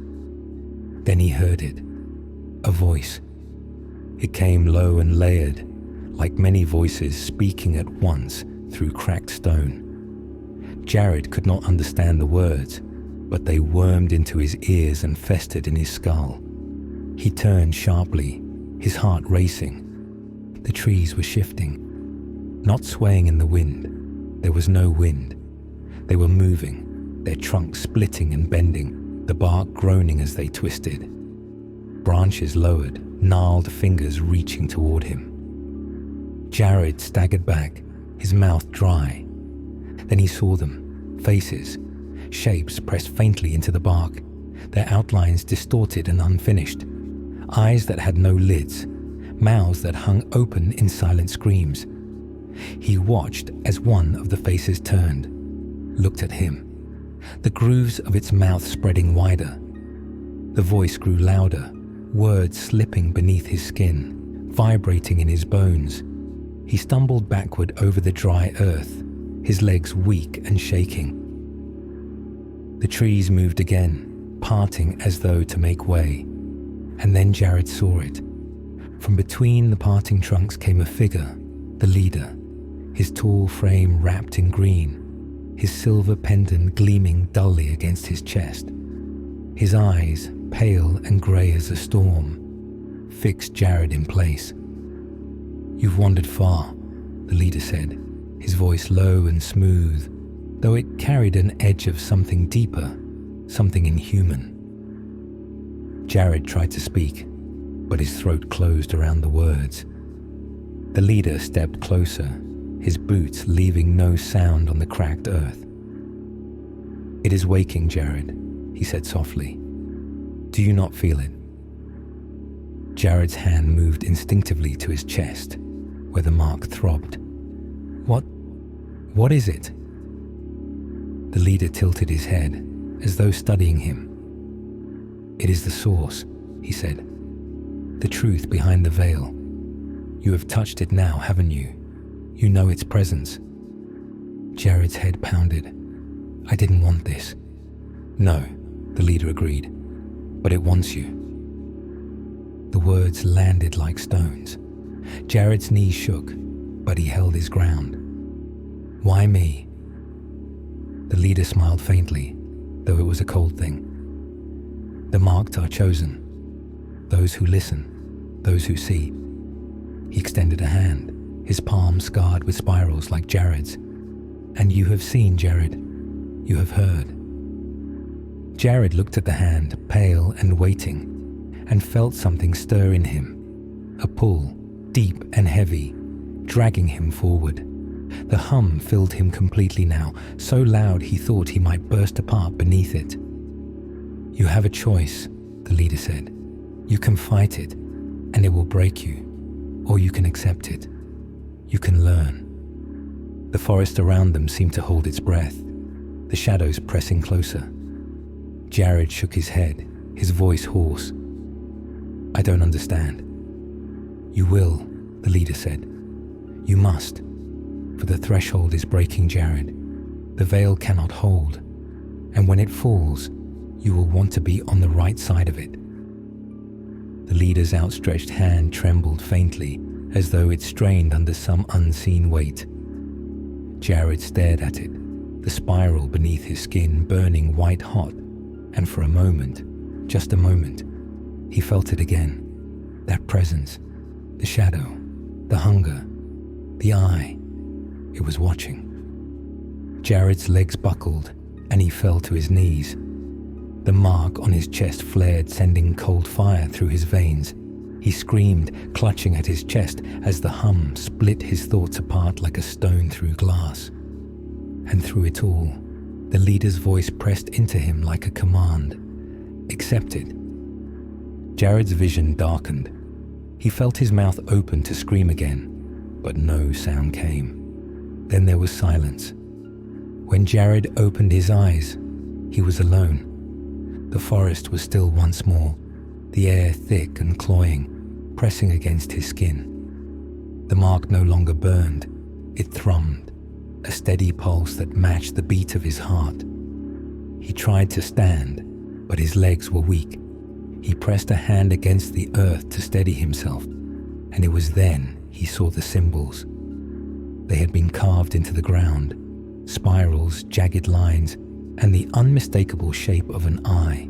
Then he heard it, a voice. It came low and layered, like many voices speaking at once through cracked stone. Jared could not understand the words, but they wormed into his ears and festered in his skull. He turned sharply, his heart racing. The trees were shifting, not swaying in the wind. There was no wind. They were moving, their trunks splitting and bending, the bark groaning as they twisted. Branches lowered, gnarled fingers reaching toward him. Jared staggered back, his mouth dry. Then he saw them, faces, shapes pressed faintly into the bark, their outlines distorted and unfinished, eyes that had no lids, mouths that hung open in silent screams. He watched as one of the faces turned, looked at him, the grooves of its mouth spreading wider. The voice grew louder, words slipping beneath his skin, vibrating in his bones. He stumbled backward over the dry earth, his legs weak and shaking. The trees moved again, parting as though to make way. And then Jared saw it. From between the parting trunks came a figure, the leader, his tall frame wrapped in green, his silver pendant gleaming dully against his chest. His eyes, pale and grey as a storm, fixed Jared in place. "You've wandered far," the leader said, his voice low and smooth, though it carried an edge of something deeper, something inhuman. Jared tried to speak, but his throat closed around the words. The leader stepped closer, his boots leaving no sound on the cracked earth. "It is waking, Jared," he said softly. "Do you not feel it?" Jared's hand moved instinctively to his chest, where the mark throbbed. What is it?" The leader tilted his head, as though studying him. "It is the source," he said. "The truth behind the veil. You have touched it now, haven't you? You know its presence." Jared's head pounded. "I didn't want this." "No," the leader agreed, "but it wants you." The words landed like stones. Jared's knees shook, but he held his ground. "Why me?" The leader smiled faintly, though it was a cold thing. "The marked are chosen. Those who listen, those who see." He extended a hand, his palm scarred with spirals like Jared's. "And you have seen, Jared. You have heard." Jared looked at the hand, pale and waiting, and felt something stir in him. A pull, deep and heavy, dragging him forward. The hum filled him completely now, so loud he thought he might burst apart beneath it. "You have a choice," the leader said. "You can fight it, and it will break you, or you can accept it. You can learn." The forest around them seemed to hold its breath, the shadows pressing closer. Jared shook his head, his voice hoarse. "I don't understand." "You will," the leader said. "You must. For the threshold is breaking, Jared. The veil cannot hold, and when it falls, you will want to be on the right side of it." The leader's outstretched hand trembled faintly, as though it strained under some unseen weight. Jared stared at it, the spiral beneath his skin burning white hot, and for a moment, just a moment, he felt it again. That presence, the shadow, the hunger, the eye. It was watching. Jared's legs buckled, and he fell to his knees. The mark on his chest flared, sending cold fire through his veins. He screamed, clutching at his chest as the hum split his thoughts apart like a stone through glass. And through it all, the leader's voice pressed into him like a command. "Accept it." Jared's vision darkened. He felt his mouth open to scream again, but no sound came. Then there was silence. When Jared opened his eyes, he was alone. The forest was still once more, the air thick and cloying, pressing against his skin. The mark no longer burned, it thrummed, a steady pulse that matched the beat of his heart. He tried to stand, but his legs were weak. He pressed a hand against the earth to steady himself, and it was then he saw the symbols. They had been carved into the ground, spirals, jagged lines, and the unmistakable shape of an eye.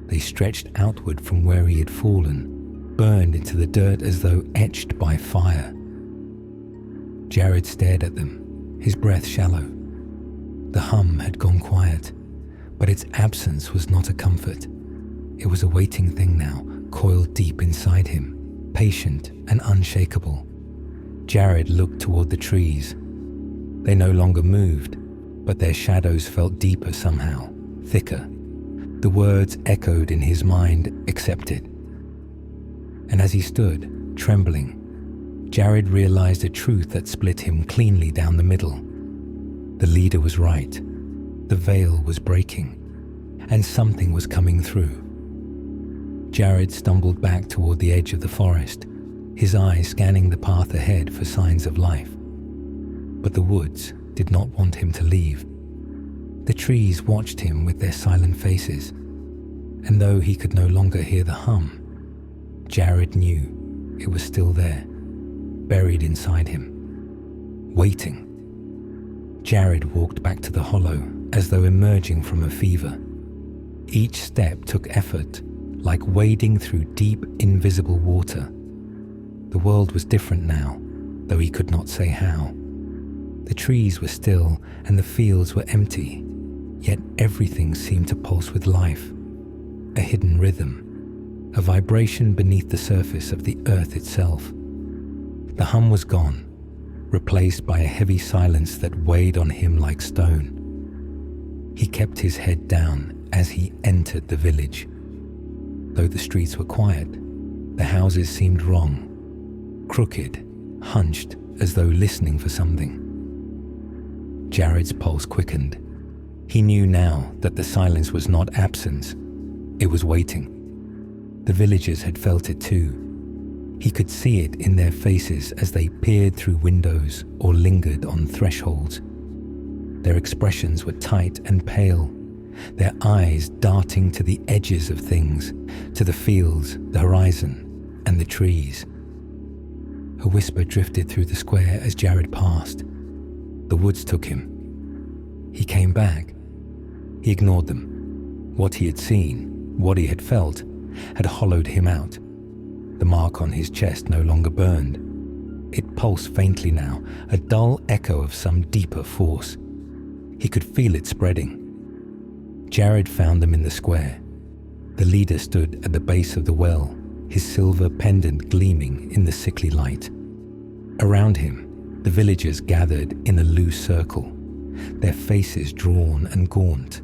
They stretched outward from where he had fallen, burned into the dirt as though etched by fire. Jared stared at them, his breath shallow. The hum had gone quiet, but its absence was not a comfort. It was a waiting thing now, coiled deep inside him, patient and unshakable. Jared looked toward the trees. They no longer moved, but their shadows felt deeper somehow, thicker. The words echoed in his mind, accepted. And as he stood, trembling, Jared realized a truth that split him cleanly down the middle. The leader was right. The veil was breaking, and something was coming through. Jared stumbled back toward the edge of the forest, his eyes scanning the path ahead for signs of life. But the woods did not want him to leave. The trees watched him with their silent faces, and though he could no longer hear the hum, Jared knew it was still there, buried inside him, waiting. Jared walked back to the hollow as though emerging from a fever. Each step took effort, like wading through deep, invisible water. The world was different now, though he could not say how. The trees were still and the fields were empty, yet everything seemed to pulse with life, a hidden rhythm, a vibration beneath the surface of the earth itself. The hum was gone, replaced by a heavy silence that weighed on him like stone. He kept his head down as he entered the village. Though the streets were quiet, the houses seemed wrong, crooked, hunched as though listening for something. Jared's pulse quickened. He knew now that the silence was not absence, it was waiting. The villagers had felt it too. He could see it in their faces as they peered through windows or lingered on thresholds. Their expressions were tight and pale, their eyes darting to the edges of things, to the fields, the horizon, and the trees. A whisper drifted through the square as Jared passed. The woods took him. He came back. He ignored them. What he had seen, what he had felt, had hollowed him out. The mark on his chest no longer burned. It pulsed faintly now, a dull echo of some deeper force. He could feel it spreading. Jared found them in the square. The leader stood at the base of the well, his silver pendant gleaming in the sickly light. Around him, the villagers gathered in a loose circle, their faces drawn and gaunt,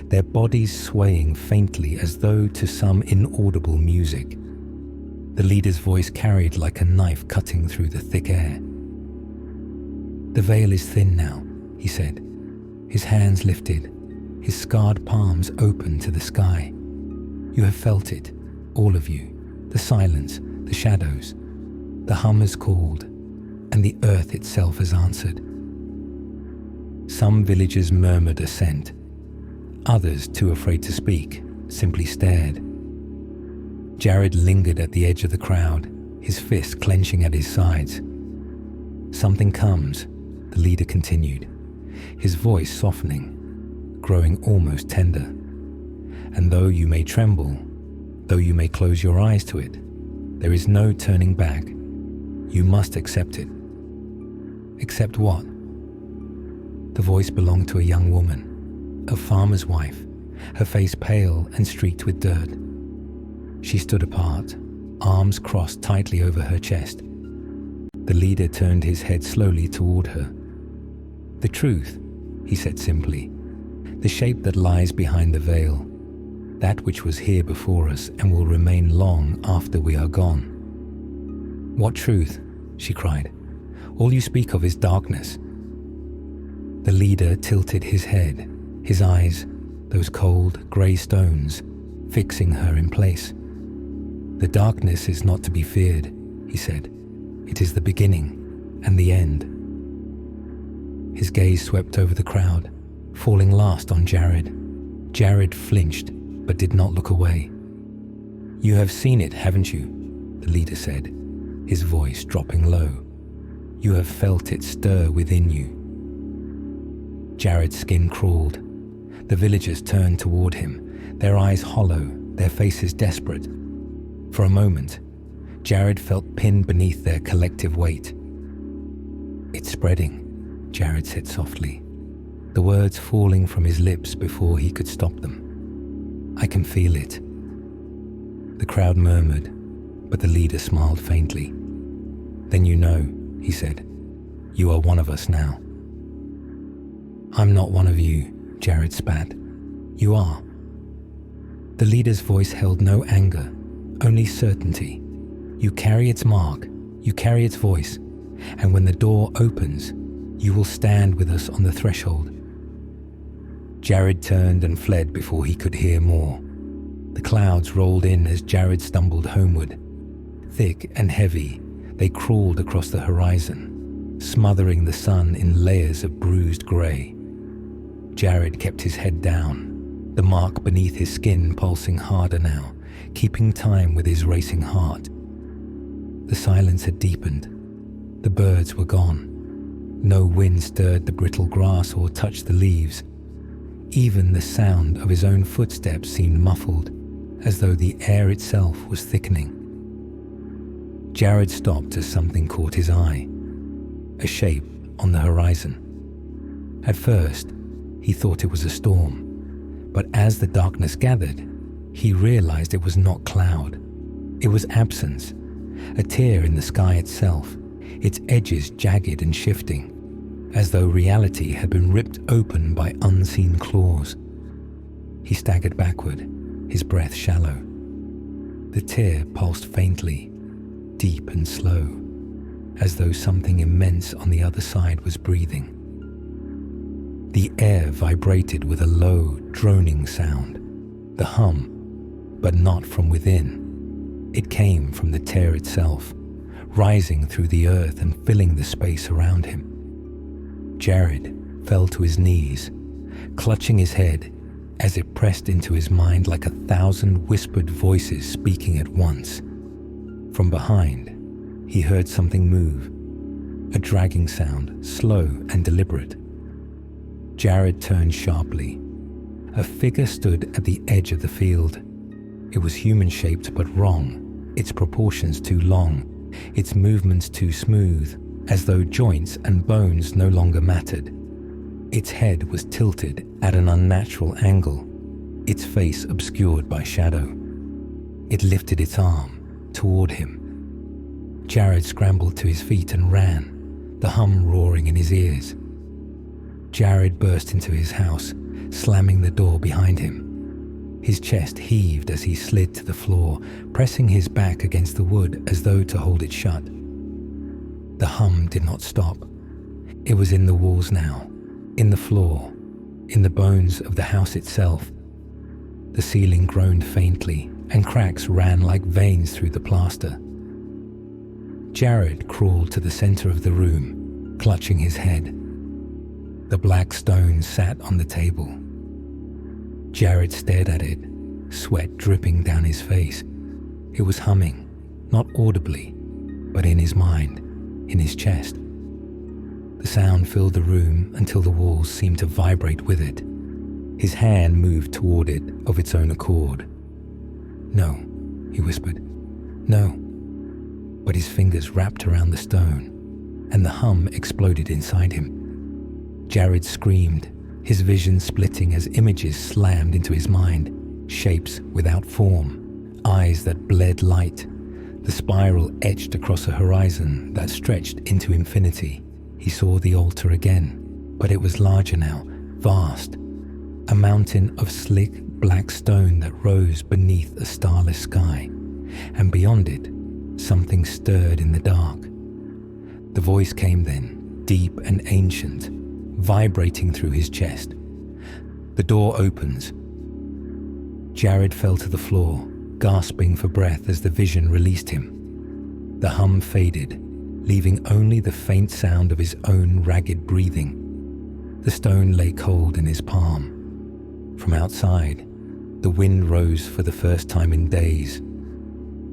their bodies swaying faintly as though to some inaudible music. The leader's voice carried like a knife cutting through the thick air. "The veil is thin now," he said, his hands lifted, his scarred palms open to the sky. "You have felt it, all of you, the silence, the shadows. The hum has called, and the earth itself has answered." Some villagers murmured assent. Others, too afraid to speak, simply stared. Jared lingered at the edge of the crowd, his fists clenching at his sides. "Something comes," the leader continued, his voice softening, growing almost tender. "And though you may tremble, though you may close your eyes to it, there is no turning back. You must accept it." "Accept what?" The voice belonged to a young woman, a farmer's wife, her face pale and streaked with dirt. She stood apart, arms crossed tightly over her chest. The leader turned his head slowly toward her. "The truth," he said simply, "the shape that lies behind the veil, that which was here before us and will remain long after we are gone." "What truth?" she cried. "All you speak of is darkness." The leader tilted his head, his eyes, those cold, grey stones, fixing her in place. "The darkness is not to be feared," he said. "It is the beginning and the end." His gaze swept over the crowd, falling last on Jared. Jared flinched, but did not look away. "You have seen it, haven't you?" the leader said, his voice dropping low. "You have felt it stir within you." Jared's skin crawled. The villagers turned toward him, their eyes hollow, their faces desperate. For a moment, Jared felt pinned beneath their collective weight. "It's spreading," Jared said softly, the words falling from his lips before he could stop them. "I can feel it." The crowd murmured, but the leader smiled faintly. "Then you know," he said. "You are one of us now." "I'm not one of you," Jared spat. "You are." The leader's voice held no anger, only certainty. "You carry its mark, you carry its voice, and when the door opens, you will stand with us on the threshold." Jared turned and fled before he could hear more. The clouds rolled in as Jared stumbled homeward. Thick and heavy, they crawled across the horizon, smothering the sun in layers of bruised grey. Jared kept his head down, the mark beneath his skin pulsing harder now, keeping time with his racing heart. The silence had deepened. The birds were gone. No wind stirred the brittle grass or touched the leaves. Even the sound of his own footsteps seemed muffled, as though the air itself was thickening. Jared stopped as something caught his eye, a shape on the horizon. At first, he thought it was a storm, but as the darkness gathered, he realized it was not cloud. It was absence, a tear in the sky itself, its edges jagged and shifting, as though reality had been ripped open by unseen claws. He staggered backward, his breath shallow. The tear pulsed faintly, deep and slow, as though something immense on the other side was breathing. The air vibrated with a low, droning sound, the hum, but not from within. It came from the tear itself, rising through the earth and filling the space around him. Jared fell to his knees, clutching his head as it pressed into his mind like 1,000 whispered voices speaking at once. From behind, he heard something move, a dragging sound, slow and deliberate. Jared turned sharply. A figure stood at the edge of the field. It was human-shaped but wrong, its proportions too long, its movements too smooth, as though joints and bones no longer mattered. Its head was tilted at an unnatural angle, its face obscured by shadow. It lifted its arm toward him. Jared scrambled to his feet and ran, the hum roaring in his ears. Jared burst into his house, slamming the door behind him. His chest heaved as he slid to the floor, pressing his back against the wood as though to hold it shut. The hum did not stop. It was in the walls now, in the floor, in the bones of the house itself. The ceiling groaned faintly, and cracks ran like veins through the plaster. Jared crawled to the center of the room, clutching his head. The black stone sat on the table. Jared stared at it, sweat dripping down his face. It was humming, not audibly, but in his mind, in his chest. The sound filled the room until the walls seemed to vibrate with it. His hand moved toward it of its own accord. "No," he whispered. "No." But his fingers wrapped around the stone, and the hum exploded inside him. Jared screamed, his vision splitting as images slammed into his mind, shapes without form, eyes that bled light. The spiral etched across a horizon that stretched into infinity. He saw the altar again, but it was larger now, vast. A mountain of slick black stone that rose beneath a starless sky, and beyond it, something stirred in the dark. The voice came then, deep and ancient, vibrating through his chest. "The door opens." Jared fell to the floor, gasping for breath as the vision released him. The hum faded, leaving only the faint sound of his own ragged breathing. The stone lay cold in his palm. From outside, the wind rose for the first time in days,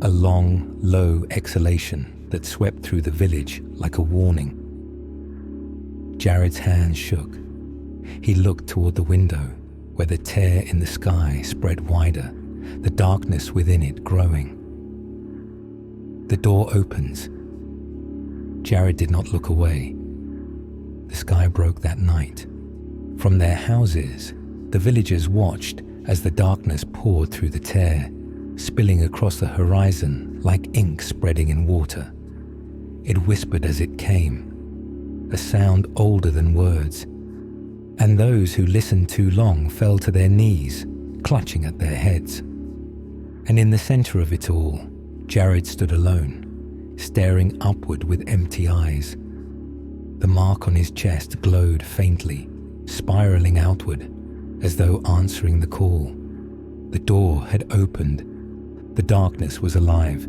a long, low exhalation that swept through the village like a warning. Jared's hands shook. He looked toward the window, where the tear in the sky spread wider, the darkness within it growing. The door opens. Jared did not look away. The sky broke that night. From their houses, the villagers watched as the darkness poured through the tear, spilling across the horizon like ink spreading in water. It whispered as it came, a sound older than words, and those who listened too long fell to their knees, clutching at their heads. And in the center of it all, Jared stood alone, staring upward with empty eyes. The mark on his chest glowed faintly, spiraling outward, as though answering the call. The door had opened. The darkness was alive.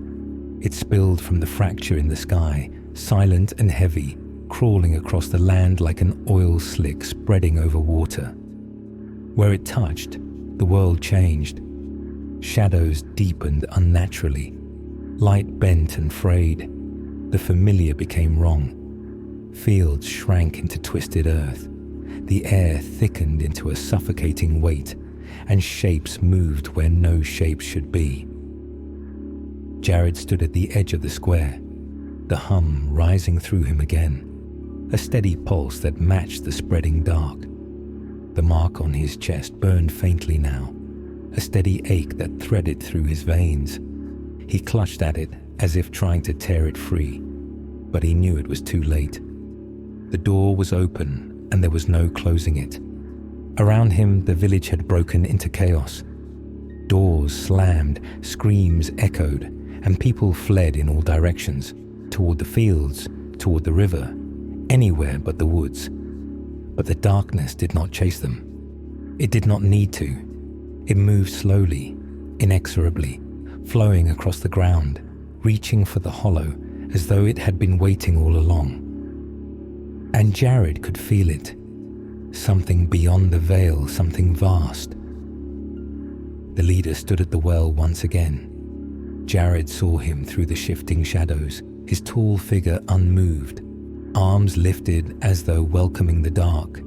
It spilled from the fracture in the sky, silent and heavy, crawling across the land like an oil slick spreading over water. Where it touched, the world changed. Shadows deepened unnaturally. Light bent and frayed. The familiar became wrong. Fields shrank into twisted earth. The air thickened into a suffocating weight, and shapes moved where no shapes should be. Jared stood at the edge of the square, the hum rising through him again, a steady pulse that matched the spreading dark. The mark on his chest burned faintly now, a steady ache that threaded through his veins. He clutched at it as if trying to tear it free, but he knew it was too late. The door was open, and there was no closing it. Around him, the village had broken into chaos. Doors slammed, screams echoed, and people fled in all directions, toward the fields, toward the river, anywhere but the woods. But the darkness did not chase them. It did not need to. It moved slowly, inexorably, flowing across the ground, reaching for the hollow as though it had been waiting all along. And Jared could feel it. Something beyond the veil, something vast. The leader stood at the well once again. Jared saw him through the shifting shadows, his tall figure unmoved, arms lifted as though welcoming the dark.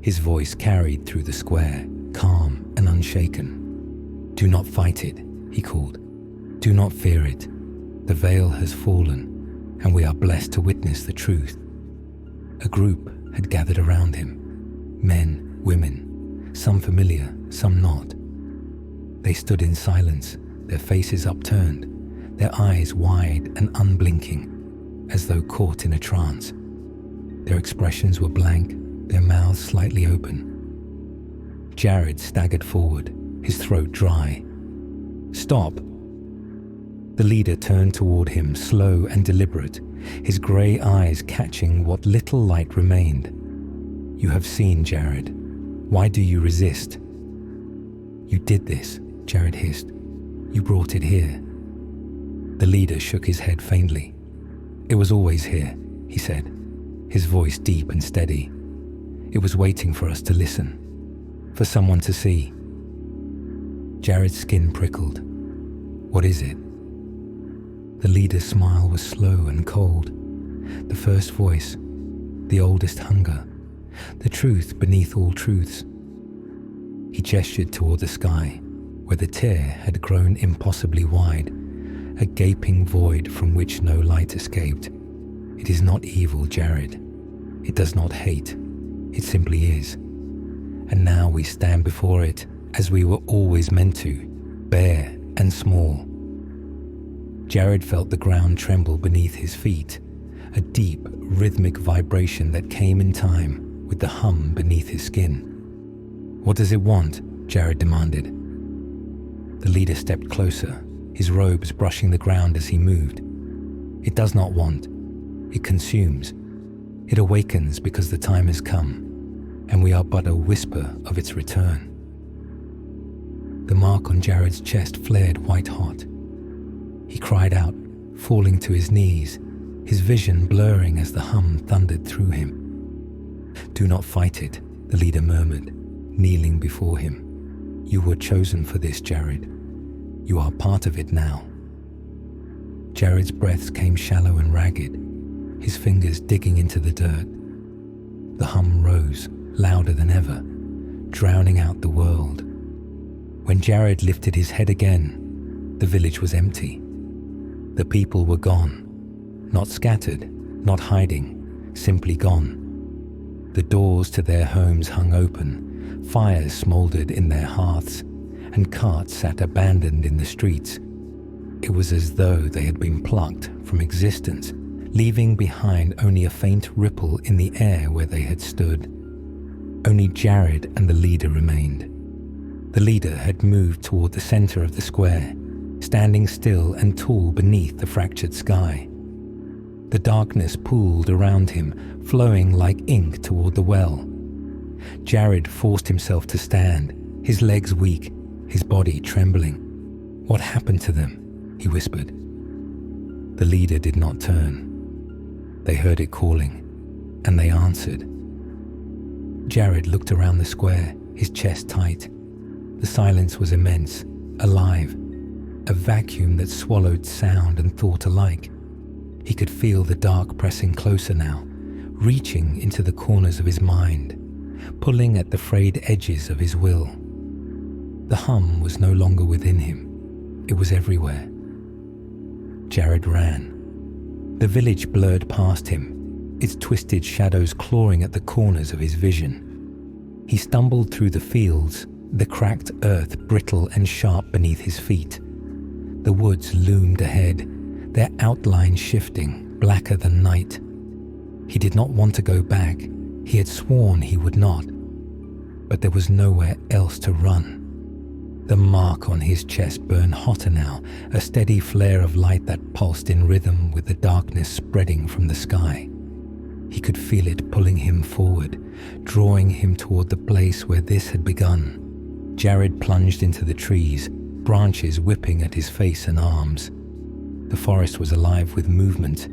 His voice carried through the square, calm and unshaken. "Do not fight it," he called. "Do not fear it. The veil has fallen, and we are blessed to witness the truth." A group had gathered around him. Men, women, some familiar, some not. They stood in silence, their faces upturned, their eyes wide and unblinking, as though caught in a trance. Their expressions were blank, their mouths slightly open. Jared staggered forward, his throat dry. "Stop!" The leader turned toward him, slow and deliberate, his grey eyes catching what little light remained. "You have seen, Jared. Why do you resist?" "You did this," Jared hissed. "You brought it here." The leader shook his head faintly. "It was always here," he said, his voice deep and steady. "It was waiting for us to listen, for someone to see." Jared's skin prickled. "What is it?" The leader's smile was slow and cold. The first voice, the oldest hunger, the truth beneath all truths. He gestured toward the sky, where the tear had grown impossibly wide, a gaping void from which no light escaped. "It is not evil, Jared. It does not hate. It simply is. And now we stand before it as we were always meant to, bare and small." Jared felt the ground tremble beneath his feet, a deep, rhythmic vibration that came in time with the hum beneath his skin. "What does it want?" Jared demanded. The leader stepped closer, his robes brushing the ground as he moved. "It does not want. It consumes. It awakens because the time has come, and we are but a whisper of its return." The mark on Jared's chest flared white-hot. He cried out, falling to his knees, his vision blurring as the hum thundered through him. "Do not fight it," the leader murmured, kneeling before him. You were chosen for this, Jared. You are part of it now. Jared's breaths came shallow and ragged, his fingers digging into the dirt. The hum rose, louder than ever, drowning out the world. When Jared lifted his head again, the village was empty. The people were gone. Not scattered, not hiding, simply gone. The doors to their homes hung open, fires smouldered in their hearths, and carts sat abandoned in the streets. It was as though they had been plucked from existence, leaving behind only a faint ripple in the air where they had stood. Only Jared and the leader remained. The leader had moved toward the center of the square, standing still and tall beneath the fractured sky. The darkness pooled around him, flowing like ink toward the well. Jared forced himself to stand, his legs weak, his body trembling. "What happened to them?" he whispered. The leader did not turn. They heard it calling, and they answered. Jared looked around the square, his chest tight. The silence was immense, alive, a vacuum that swallowed sound and thought alike. He could feel the dark pressing closer now, reaching into the corners of his mind, pulling at the frayed edges of his will. The hum was no longer within him. It was everywhere. Jared ran. The village blurred past him, its twisted shadows clawing at the corners of his vision. He stumbled through the fields, the cracked earth brittle and sharp beneath his feet. The woods loomed ahead, their outline shifting, blacker than night. He did not want to go back. He had sworn he would not. But there was nowhere else to run. The mark on his chest burned hotter now, a steady flare of light that pulsed in rhythm with the darkness spreading from the sky. He could feel it pulling him forward, drawing him toward the place where this had begun. Jared plunged into the trees, branches whipping at his face and arms. The forest was alive with movement,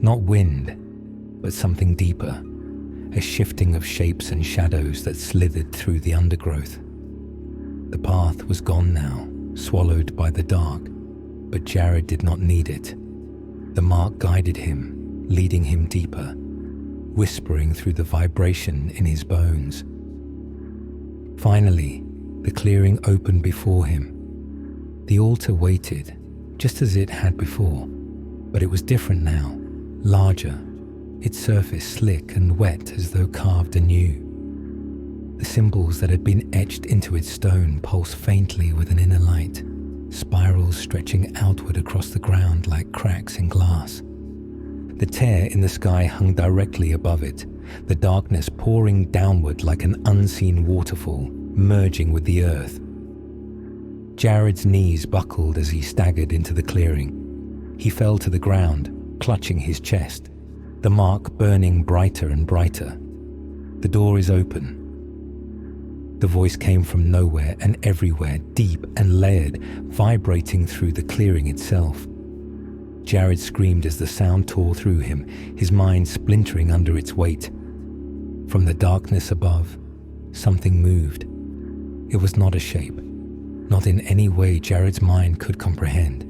not wind, but something deeper, a shifting of shapes and shadows that slithered through the undergrowth. The path was gone now, swallowed by the dark, but Jared did not need it. The mark guided him, leading him deeper, whispering through the vibration in his bones. Finally, the clearing opened before him. The altar waited, just as it had before, but it was different now, larger, its surface slick and wet as though carved anew. The symbols that had been etched into its stone pulsed faintly with an inner light, spirals stretching outward across the ground like cracks in glass. The tear in the sky hung directly above it, the darkness pouring downward like an unseen waterfall, merging with the earth. Jared's knees buckled as he staggered into the clearing. He fell to the ground, clutching his chest, the mark burning brighter and brighter. "The door is open." The voice came from nowhere and everywhere, deep and layered, vibrating through the clearing itself. Jared screamed as the sound tore through him, his mind splintering under its weight. From the darkness above, something moved. It was not a shape, not in any way Jared's mind could comprehend,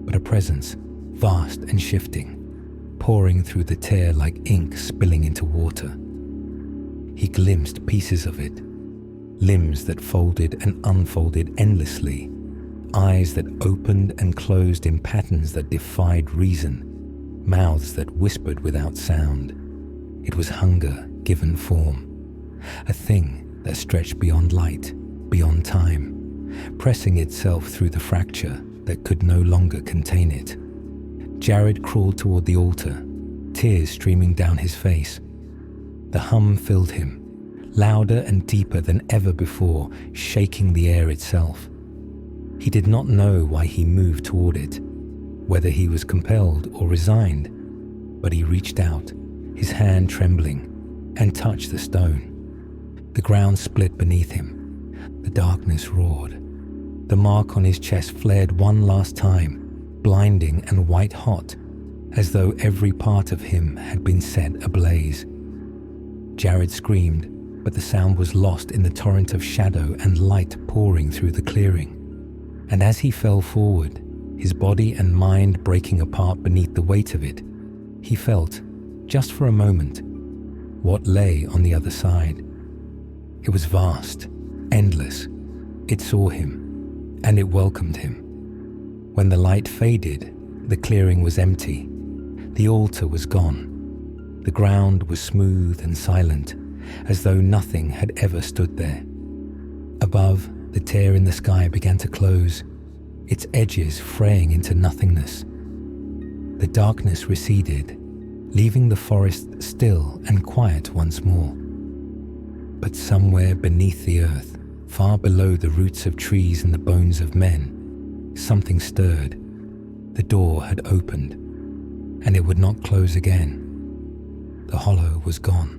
but a presence, vast and shifting, pouring through the tear like ink spilling into water. He glimpsed pieces of it, limbs that folded and unfolded endlessly, eyes that opened and closed in patterns that defied reason, mouths that whispered without sound. It was hunger given form, a thing that stretched beyond light, beyond time, pressing itself through the fracture that could no longer contain it. Jared crawled toward the altar, tears streaming down his face. The hum filled him, louder and deeper than ever before, shaking the air itself. He did not know why he moved toward it, whether he was compelled or resigned, but he reached out, his hand trembling, and touched the stone. The ground split beneath him. The darkness roared. The mark on his chest flared one last time, blinding and white-hot, as though every part of him had been set ablaze. Jared screamed, but the sound was lost in the torrent of shadow and light pouring through the clearing. And as he fell forward, his body and mind breaking apart beneath the weight of it, he felt, just for a moment, what lay on the other side. It was vast, endless. It saw him, and it welcomed him. When the light faded, the clearing was empty. The altar was gone. The ground was smooth and silent, as though nothing had ever stood there. Above, the tear in the sky began to close, its edges fraying into nothingness. The darkness receded, leaving the forest still and quiet once more. But somewhere beneath the earth, far below the roots of trees and the bones of men, something stirred. The door had opened, and it would not close again. The hollow was gone.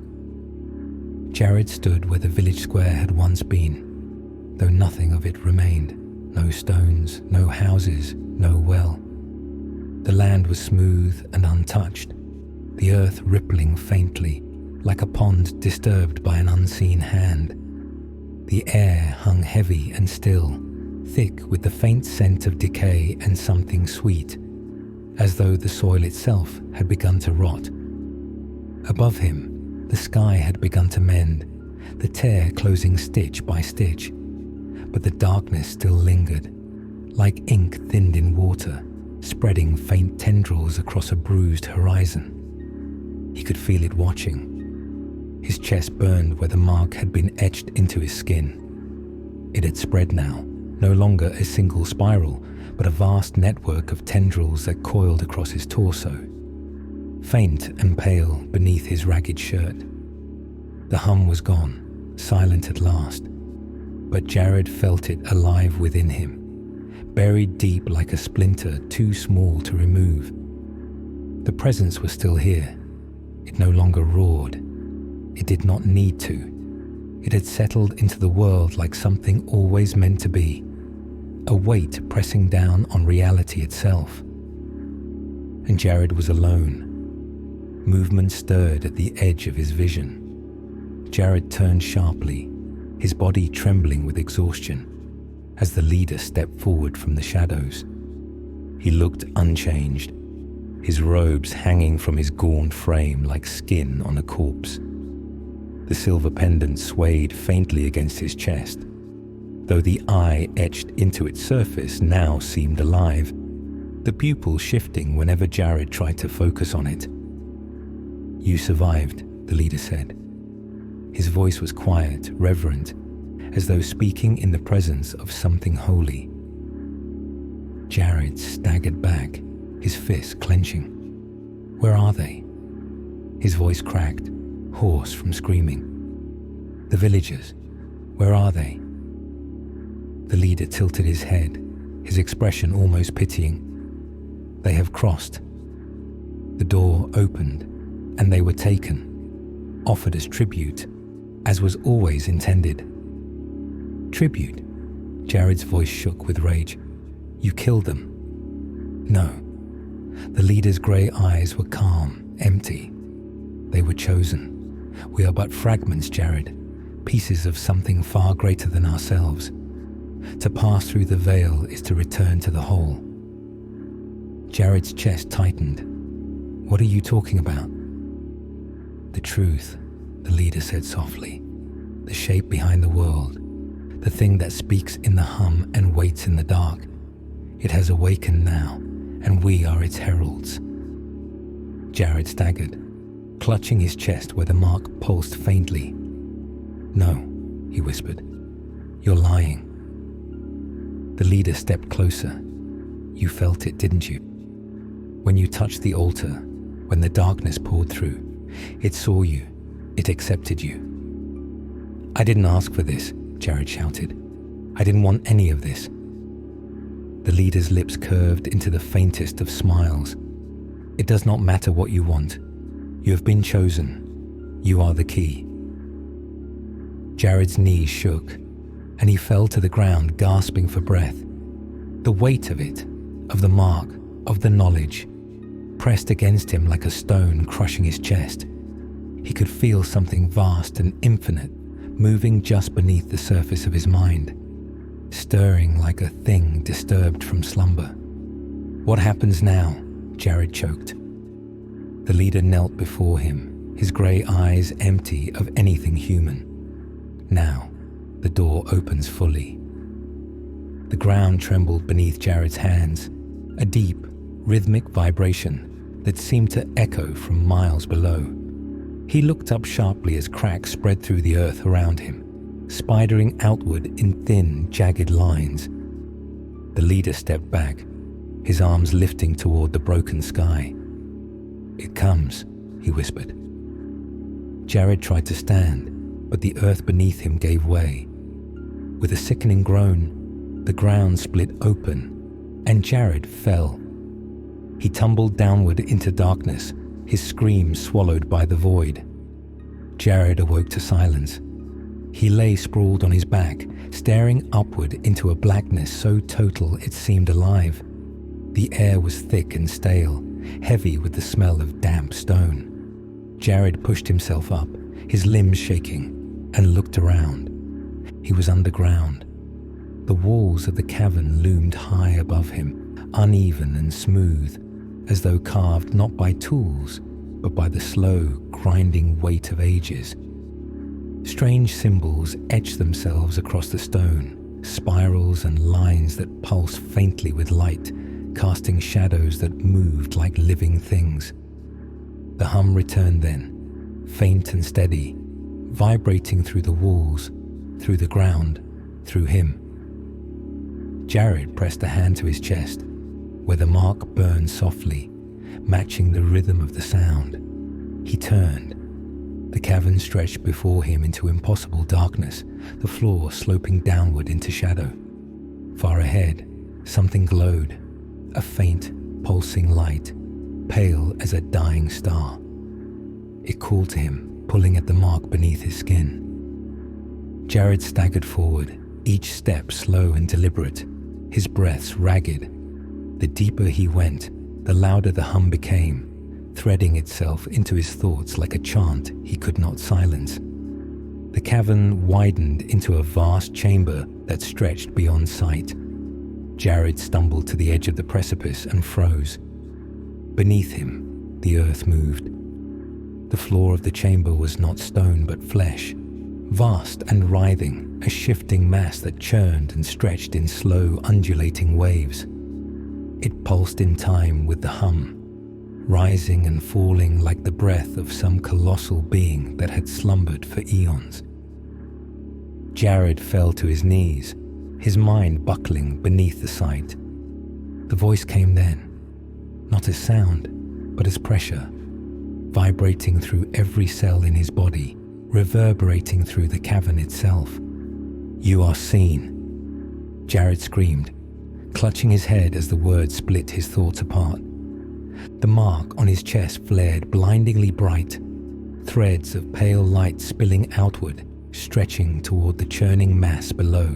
Jared stood where the village square had once been, though nothing of it remained. No stones, no houses, no well. The land was smooth and untouched, the earth rippling faintly, like a pond disturbed by an unseen hand. The air hung heavy and still, thick with the faint scent of decay and something sweet, as though the soil itself had begun to rot. Above him, the sky had begun to mend, the tear closing stitch by stitch, but the darkness still lingered, like ink thinned in water, spreading faint tendrils across a bruised horizon. He could feel it watching. His chest burned where the mark had been etched into his skin. It had spread now, no longer a single spiral, but a vast network of tendrils that coiled across his torso, faint and pale beneath his ragged shirt. The hum was gone, silent at last, but Jared felt it alive within him, buried deep like a splinter too small to remove. The presence was still here. It no longer roared. It did not need to. It had settled into the world like something always meant to be, a weight pressing down on reality itself. And Jared was alone. Movement stirred at the edge of his vision. Jared turned sharply, his body trembling with exhaustion, as the leader stepped forward from the shadows. He looked unchanged, his robes hanging from his gaunt frame like skin on a corpse. The silver pendant swayed faintly against his chest, though the eye etched into its surface now seemed alive, the pupil shifting whenever Jared tried to focus on it. "You survived," the leader said. His voice was quiet, reverent, as though speaking in the presence of something holy. Jared staggered back, his fists clenching. "Where are they?" His voice cracked, hoarse from screaming. "The villagers, where are they?" The leader tilted his head, his expression almost pitying. "They have crossed." The door opened, and they were taken, offered as tribute, as was always intended. "Tribute?" Jared's voice shook with rage. "You killed them." "No." The leader's grey eyes were calm, empty. "They were chosen. We are but fragments, Jared, pieces of something far greater than ourselves. To pass through the veil is to return to the whole." Jared's chest tightened. "What are you talking about?" "The truth," the leader said softly. "The shape behind the world. The thing that speaks in the hum and waits in the dark. It has awakened now, and we are its heralds." Jared staggered, clutching his chest where the mark pulsed faintly. "No," he whispered. "You're lying." The leader stepped closer. "You felt it, didn't you? When you touched the altar, when the darkness poured through, it saw you, it accepted you." "I didn't ask for this," Jared shouted. "I didn't want any of this." The leader's lips curved into the faintest of smiles. "It does not matter what you want. You have been chosen. You are the key." Jared's knees shook, and he fell to the ground gasping for breath. The weight of it, of the mark, of the knowledge, pressed against him like a stone crushing his chest. He could feel something vast and infinite, moving just beneath the surface of his mind, stirring like a thing disturbed from slumber. "What happens now?" Jared choked. The leader knelt before him, his grey eyes empty of anything human. Now, the door opens fully. The ground trembled beneath Jared's hands, a deep, rhythmic vibration that seemed to echo from miles below. He looked up sharply as cracks spread through the earth around him, spidering outward in thin, jagged lines. The leader stepped back, his arms lifting toward the broken sky. "It comes," he whispered. Jared tried to stand, but the earth beneath him gave way. With a sickening groan, the ground split open, and Jared fell. He tumbled downward into darkness, his scream swallowed by the void. Jared awoke to silence. He lay sprawled on his back, staring upward into a blackness so total it seemed alive. The air was thick and stale, heavy with the smell of damp stone. Jared pushed himself up, his limbs shaking, and looked around. He was underground. The walls of the cavern loomed high above him, uneven and smooth, as though carved not by tools, but by the slow, grinding weight of ages. Strange symbols etched themselves across the stone, spirals and lines that pulsed faintly with light, casting shadows that moved like living things. The hum returned then, faint and steady, vibrating through the walls, through the ground, through him. Jared pressed a hand to his chest, where the mark burned softly, matching the rhythm of the sound. He turned. The cavern stretched before him into impossible darkness, the floor sloping downward into shadow. Far ahead, something glowed, a faint, pulsing light, pale as a dying star. It called to him, pulling at the mark beneath his skin. Jared staggered forward, each step slow and deliberate, his breaths ragged. The deeper he went, the louder the hum became, threading itself into his thoughts like a chant he could not silence. The cavern widened into a vast chamber that stretched beyond sight. Jared stumbled to the edge of the precipice and froze. Beneath him, the earth moved. The floor of the chamber was not stone but flesh, vast and writhing, a shifting mass that churned and stretched in slow, undulating waves. It pulsed in time with the hum, rising and falling like the breath of some colossal being that had slumbered for eons. Jared fell to his knees, his mind buckling beneath the sight. The voice came then, not as sound, but as pressure, vibrating through every cell in his body, reverberating through the cavern itself. "You are seen," Jared screamed, clutching his head as the words split his thoughts apart. The mark on his chest flared blindingly bright, threads of pale light spilling outward, stretching toward the churning mass below.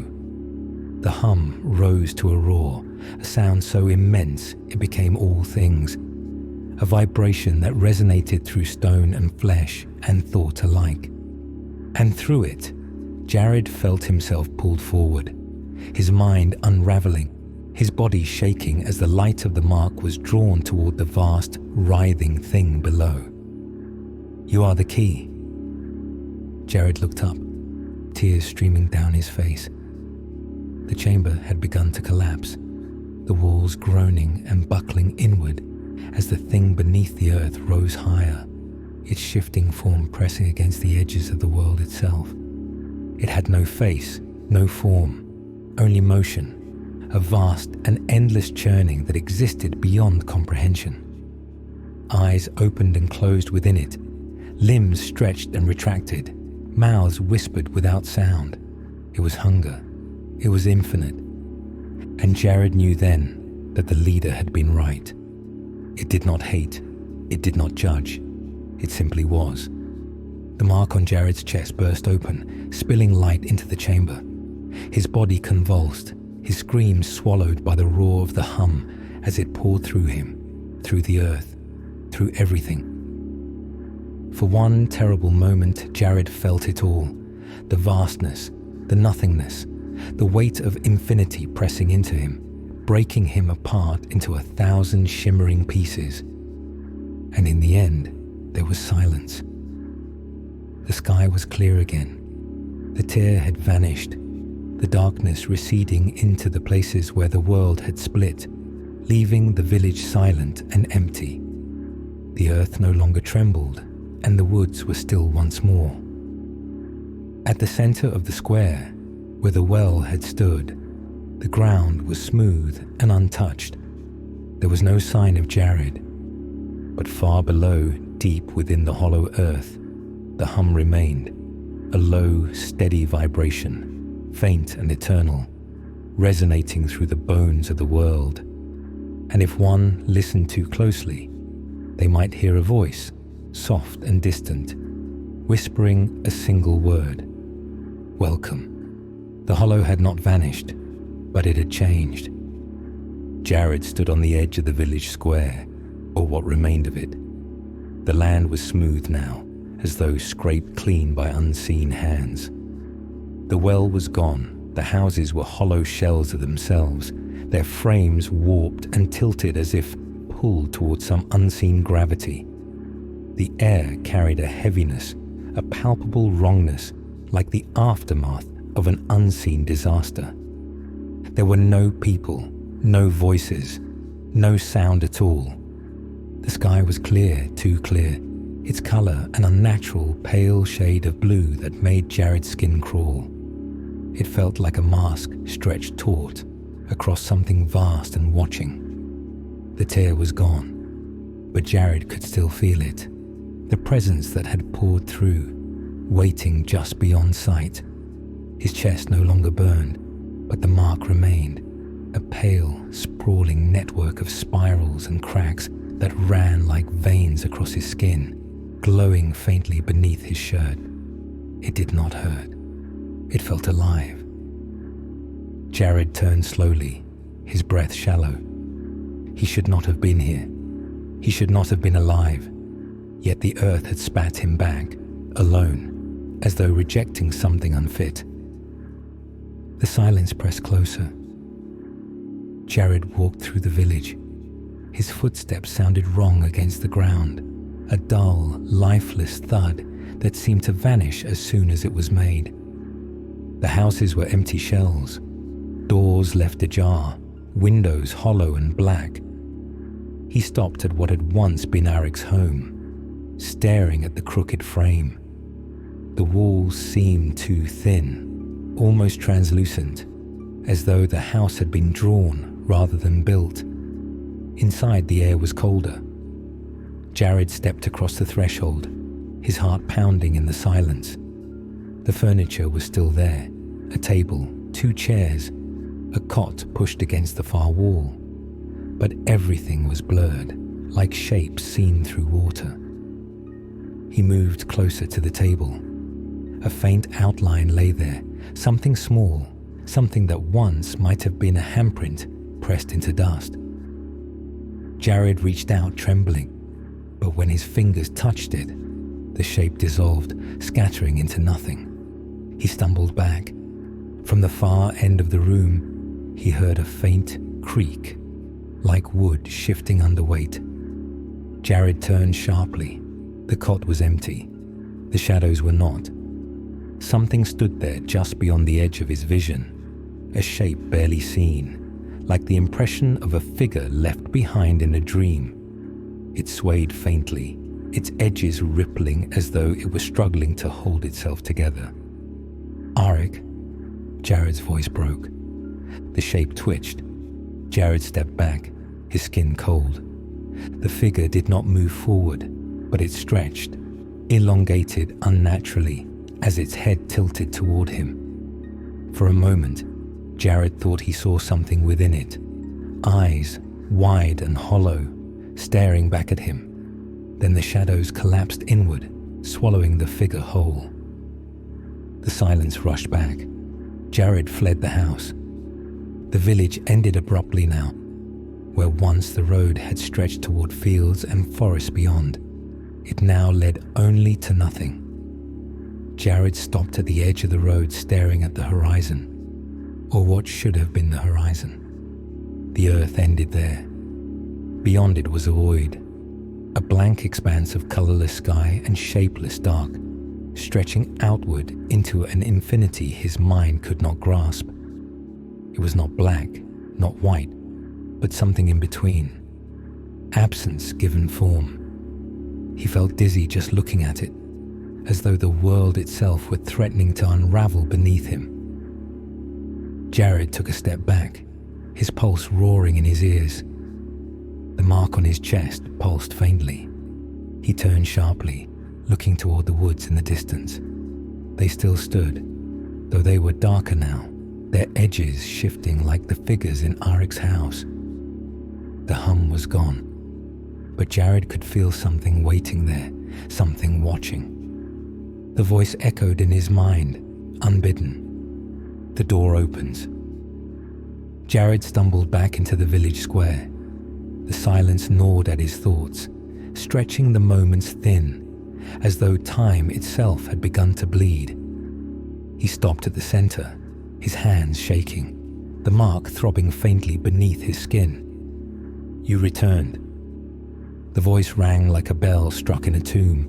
The hum rose to a roar, a sound so immense it became all things, a vibration that resonated through stone and flesh and thought alike. And through it, Jared felt himself pulled forward, his mind unraveling, his body shaking as the light of the mark was drawn toward the vast, writhing thing below. "You are the key." Jared looked up, tears streaming down his face. The chamber had begun to collapse, the walls groaning and buckling inward as the thing beneath the earth rose higher, its shifting form pressing against the edges of the world itself. It had no face, no form, only motion, a vast and endless churning that existed beyond comprehension. Eyes opened and closed within it, limbs stretched and retracted, mouths whispered without sound. It was hunger. It was infinite. And Jared knew then that the leader had been right. It did not hate. It did not judge. It simply was. The mark on Jared's chest burst open, spilling light into the chamber. His body convulsed, his screams swallowed by the roar of the hum as it poured through him, through the earth, through everything. For one terrible moment, Jared felt it all, the vastness, the nothingness, the weight of infinity pressing into him, breaking him apart into 1,000 shimmering pieces. And in the end, there was silence. The sky was clear again. The tear had vanished, the darkness receding into the places where the world had split, leaving the village silent and empty. The earth no longer trembled, and the woods were still once more. At the center of the square, where the well had stood, the ground was smooth and untouched. There was no sign of Jared, but far below, deep within the hollow earth, the hum remained, a low, steady vibration, faint and eternal, resonating through the bones of the world. And if one listened too closely, they might hear a voice, soft and distant, whispering a single word: welcome. The hollow had not vanished, but it had changed. Jared stood on the edge of the village square, or what remained of it. The land was smooth now, as though scraped clean by unseen hands. The well was gone, the houses were hollow shells of themselves, their frames warped and tilted as if pulled towards some unseen gravity. The air carried a heaviness, a palpable wrongness, like the aftermath of an unseen disaster. There were no people, no voices, no sound at all. The sky was clear, too clear, its color an unnatural pale shade of blue that made Jared's skin crawl. It felt like a mask stretched taut across something vast and watching. The tear was gone, but Jared could still feel it, the presence that had poured through, waiting just beyond sight. His chest no longer burned, but the mark remained, a pale, sprawling network of spirals and cracks that ran like veins across his skin, glowing faintly beneath his shirt. It did not hurt. It felt alive. Jared turned slowly, his breath shallow. He should not have been here. He should not have been alive. Yet the earth had spat him back, alone, as though rejecting something unfit. The silence pressed closer. Jared walked through the village. His footsteps sounded wrong against the ground, a dull, lifeless thud that seemed to vanish as soon as it was made. The houses were empty shells, doors left ajar, windows hollow and black. He stopped at what had once been Arek's home, staring at the crooked frame. The walls seemed too thin, almost translucent, as though the house had been drawn rather than built. Inside, the air was colder. Jared stepped across the threshold, his heart pounding in the silence. The furniture was still there, a table, 2 chairs, a cot pushed against the far wall. But everything was blurred, like shapes seen through water. He moved closer to the table. A faint outline lay there, something small, something that once might have been a handprint pressed into dust. Jared reached out, trembling, but when his fingers touched it, the shape dissolved, scattering into nothing. He stumbled back. From the far end of the room, he heard a faint creak, like wood shifting under weight. Jared turned sharply. The cot was empty. The shadows were not. Something stood there just beyond the edge of his vision, a shape barely seen, like the impression of a figure left behind in a dream. It swayed faintly, its edges rippling as though it was struggling to hold itself together. "Arek?" Jared's voice broke. The shape twitched. Jared stepped back, his skin cold. The figure did not move forward, but it stretched, elongated unnaturally as its head tilted toward him. For a moment, Jared thought he saw something within it, eyes wide and hollow, staring back at him. Then the shadows collapsed inward, swallowing the figure whole. The silence rushed back. Jared fled the house. The village ended abruptly now, where once the road had stretched toward fields and forests beyond. It now led only to nothing. Jared stopped at the edge of the road, staring at the horizon, or what should have been the horizon. The earth ended there. Beyond it was a void, a blank expanse of colorless sky and shapeless dark, stretching outward into an infinity his mind could not grasp. It was not black, not white, but something in between. Absence given form. He felt dizzy just looking at it, as though the world itself were threatening to unravel beneath him. Jared took a step back, his pulse roaring in his ears. The mark on his chest pulsed faintly. He turned sharply, looking toward the woods in the distance. They still stood, though they were darker now, their edges shifting like the figures in Arik's house. The hum was gone, but Jared could feel something waiting there, something watching. The voice echoed in his mind, unbidden. The door opens. Jared stumbled back into the village square. The silence gnawed at his thoughts, stretching the moments thin, as though time itself had begun to bleed. He stopped at the center, his hands shaking, the mark throbbing faintly beneath his skin. "You returned." The voice rang like a bell struck in a tomb.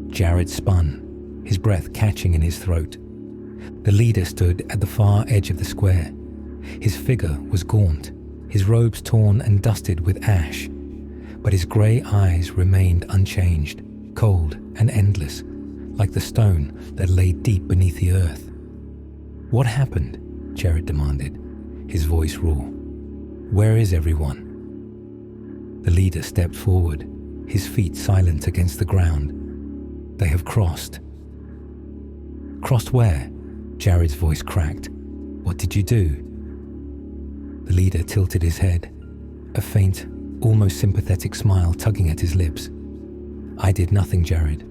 Jared spun, his breath catching in his throat. The leader stood at the far edge of the square. His figure was gaunt, his robes torn and dusted with ash, but his grey eyes remained unchanged, cold and endless, like the stone that lay deep beneath the earth. "What happened?" Jared demanded, his voice raw. "Where is everyone?" The leader stepped forward, his feet silent against the ground. "They have crossed." "Crossed where?" Jared's voice cracked. "What did you do?" The leader tilted his head, a faint, almost sympathetic smile tugging at his lips. "I did nothing, Jared.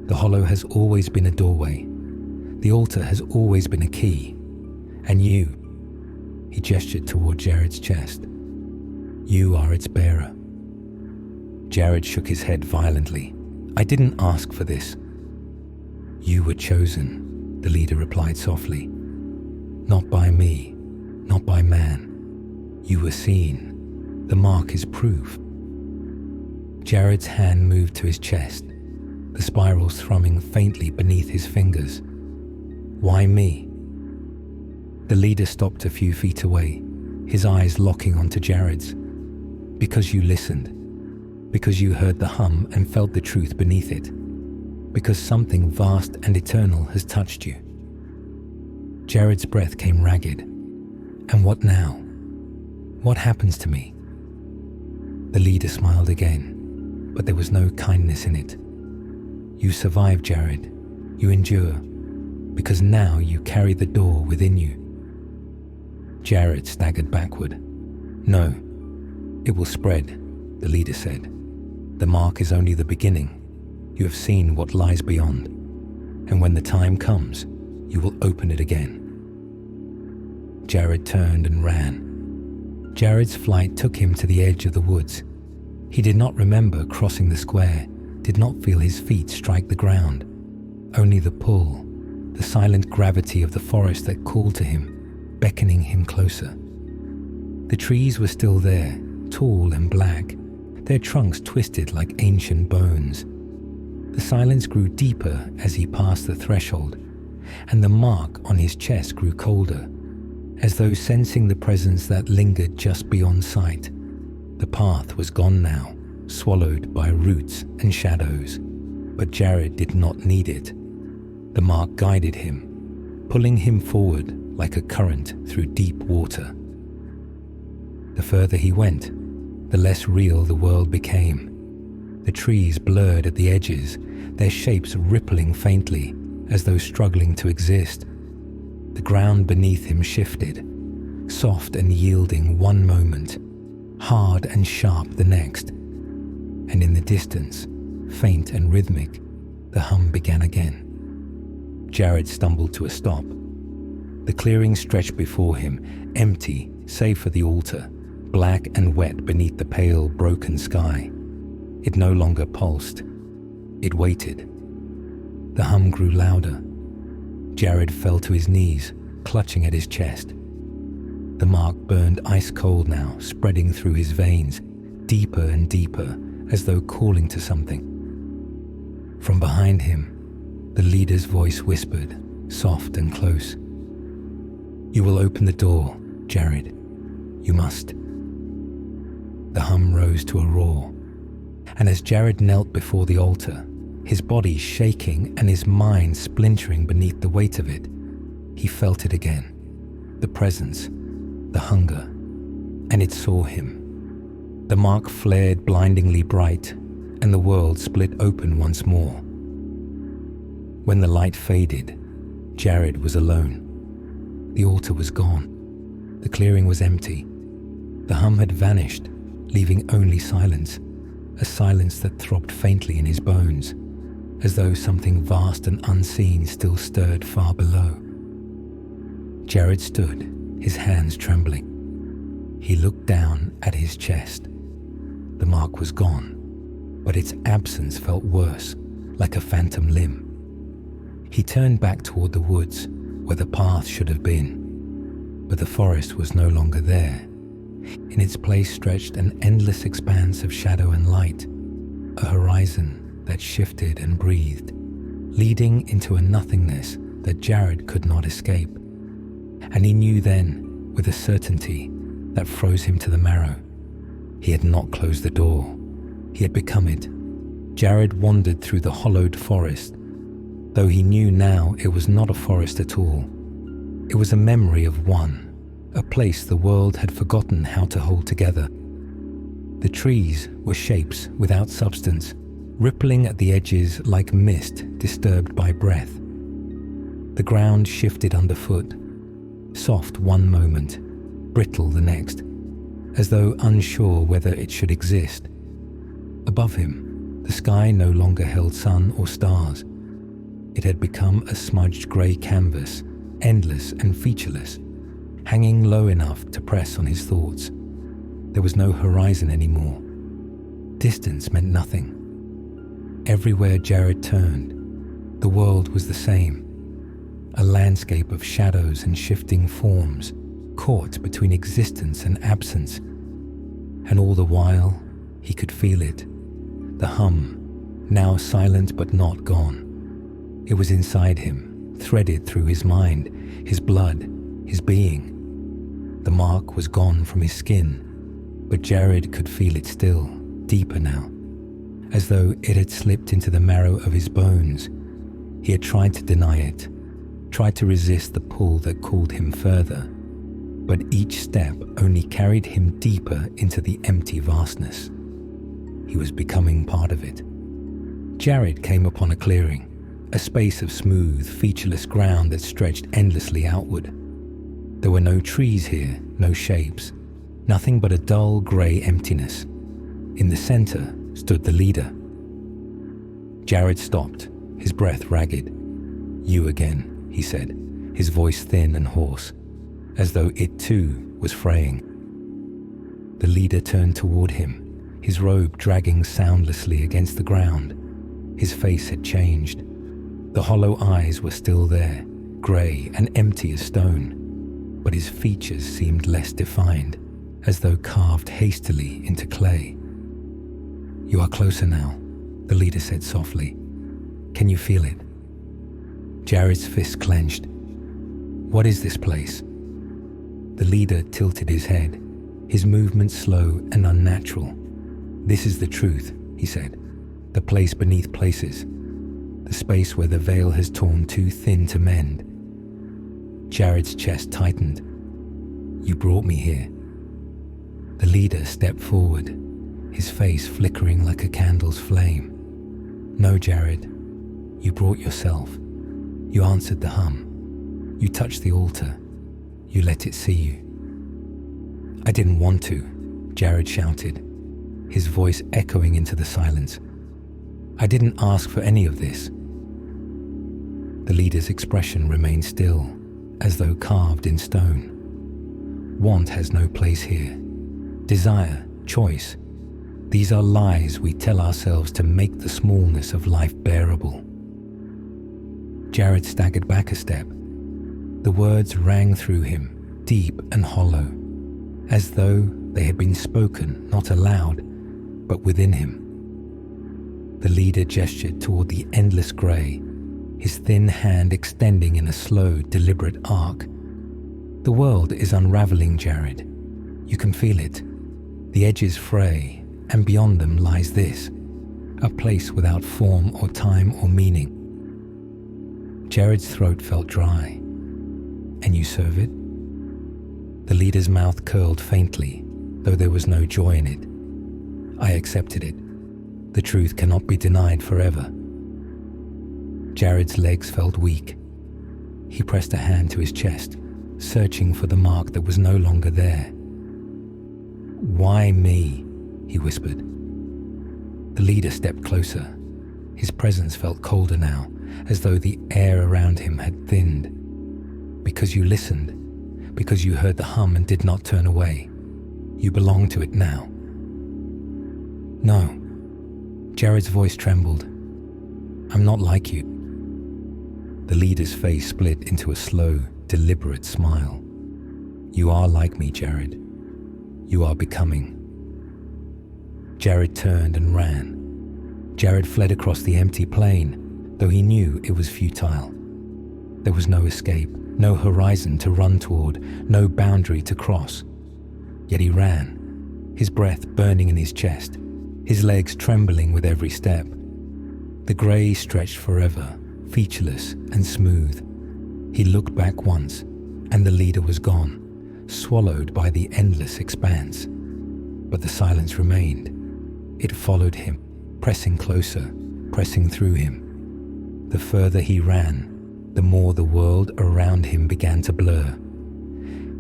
The hollow has always been a doorway. The altar has always been a key. And you," he gestured toward Jared's chest, "you are its bearer." Jared shook his head violently. "I didn't ask for this." "You were chosen," the leader replied softly. "Not by me, not by man. You were seen. The mark is proof." Jared's hand moved to his chest, the spirals thrumming faintly beneath his fingers. "Why me?" The leader stopped a few feet away, his eyes locking onto Jared's. "Because you listened. Because you heard the hum and felt the truth beneath it. Because something vast and eternal has touched you." Jared's breath came ragged. "And what now? What happens to me?" The leader smiled again, but there was no kindness in it. "You survive, Jared. You endure, because now you carry the door within you." Jared staggered backward. "No, it will spread," the leader said. "The mark is only the beginning. You have seen what lies beyond, and when the time comes, you will open it again." Jared turned and ran. Jared's flight took him to the edge of the woods. He did not remember crossing the square, did not feel his feet strike the ground. Only the pull, the silent gravity of the forest that called to him, beckoning him closer. The trees were still there, tall and black, their trunks twisted like ancient bones. The silence grew deeper as he passed the threshold, and the mark on his chest grew colder, as though sensing the presence that lingered just beyond sight. The path was gone now, swallowed by roots and shadows, but Jared did not need it. The mark guided him, pulling him forward like a current through deep water. The further he went, the less real the world became. The trees blurred at the edges, their shapes rippling faintly, as though struggling to exist. The ground beneath him shifted, soft and yielding one moment, hard and sharp the next. And in the distance, faint and rhythmic, the hum began again. Jared stumbled to a stop. The clearing stretched before him, empty save for the altar, black and wet beneath the pale, broken sky. It no longer pulsed. It waited. The hum grew louder. Jared fell to his knees, clutching at his chest. The mark burned ice cold now, spreading through his veins, deeper and deeper, as though calling to something. From behind him, the leader's voice whispered, soft and close. "You will open the door, Jared. You must." The hum rose to a roar, and as Jared knelt before the altar, his body shaking and his mind splintering beneath the weight of it, he felt it again, the presence, the hunger, and it saw him. The mark flared blindingly bright, and the world split open once more. When the light faded, Jared was alone. The altar was gone. The clearing was empty. The hum had vanished, leaving only silence, a silence that throbbed faintly in his bones, as though something vast and unseen still stirred far below. Jared stood, his hands trembling. He looked down at his chest. The mark was gone, but its absence felt worse, like a phantom limb. He turned back toward the woods, where the path should have been, but the forest was no longer there. In its place stretched an endless expanse of shadow and light, a horizon that shifted and breathed, leading into a nothingness that Jared could not escape. And he knew then, with a certainty that froze him to the marrow, he had not closed the door. He had become it. Jared wandered through the hollowed forest, though he knew now it was not a forest at all. It was a memory of one, a place the world had forgotten how to hold together. The trees were shapes without substance, rippling at the edges like mist disturbed by breath. The ground shifted underfoot, soft one moment, brittle the next, as though unsure whether it should exist. Above him, the sky no longer held sun or stars. It had become a smudged grey canvas, endless and featureless, hanging low enough to press on his thoughts. There was no horizon anymore. Distance meant nothing. Everywhere Jared turned, the world was the same, a landscape of shadows and shifting forms, caught between existence and absence. And all the while, he could feel it, the hum, now silent but not gone. It was inside him, threaded through his mind, his blood, his being. The mark was gone from his skin, but Jared could feel it still, deeper now, as though it had slipped into the marrow of his bones. He had tried to deny it, tried to resist the pull that called him further, but each step only carried him deeper into the empty vastness. He was becoming part of it. Jared came upon a clearing, a space of smooth, featureless ground that stretched endlessly outward. There were no trees here, no shapes, nothing but a dull grey emptiness. In the center stood the leader. Jared stopped, his breath ragged. "You again," he said, his voice thin and hoarse, as though it too was fraying. The leader turned toward him, his robe dragging soundlessly against the ground. His face had changed. The hollow eyes were still there, grey and empty as stone, but his features seemed less defined, as though carved hastily into clay. "You are closer now," the leader said softly. "Can you feel it?" Jared's fist clenched. "What is this place?" The leader tilted his head, his movements slow and unnatural. "This is the truth," he said. "The place beneath places. The space where the veil has torn too thin to mend." Jared's chest tightened. "You brought me here." The leader stepped forward, his face flickering like a candle's flame. "No, Jared. You brought yourself. You answered the hum. You touched the altar. You let it see you." "I didn't want to," Jared shouted, his voice echoing into the silence. "I didn't ask for any of this." The leader's expression remained still, as though carved in stone. "Want has no place here. Desire, choice, these are lies we tell ourselves to make the smallness of life bearable." Jared staggered back a step. The words rang through him, deep and hollow, as though they had been spoken not aloud, but within him. The leader gestured toward the endless grey, his thin hand extending in a slow, deliberate arc. The world is unravelling, Jared. You can feel it. The edges fray, and beyond them lies this, a place without form or time or meaning. Jared's throat felt dry. And you serve it? The leader's mouth curled faintly, though there was no joy in it. I accepted it. The truth cannot be denied forever. Jared's legs felt weak. He pressed a hand to his chest, searching for the mark that was no longer there. Why me? He whispered. The leader stepped closer. His presence felt colder now, as though the air around him had thinned. Because you listened, because you heard the hum and did not turn away. You belong to it now. No. Jared's voice trembled. I'm not like you. The leader's face split into a slow, deliberate smile. You are like me, Jared. You are becoming. Jared turned and ran. Jared fled across the empty plain, though he knew it was futile. There was no escape, no horizon to run toward, no boundary to cross. Yet he ran, his breath burning in his chest, his legs trembling with every step. The grey stretched forever, featureless and smooth. He looked back once, and the leader was gone, swallowed by the endless expanse. But the silence remained. It followed him, pressing closer, pressing through him. The further he ran, the more the world around him began to blur.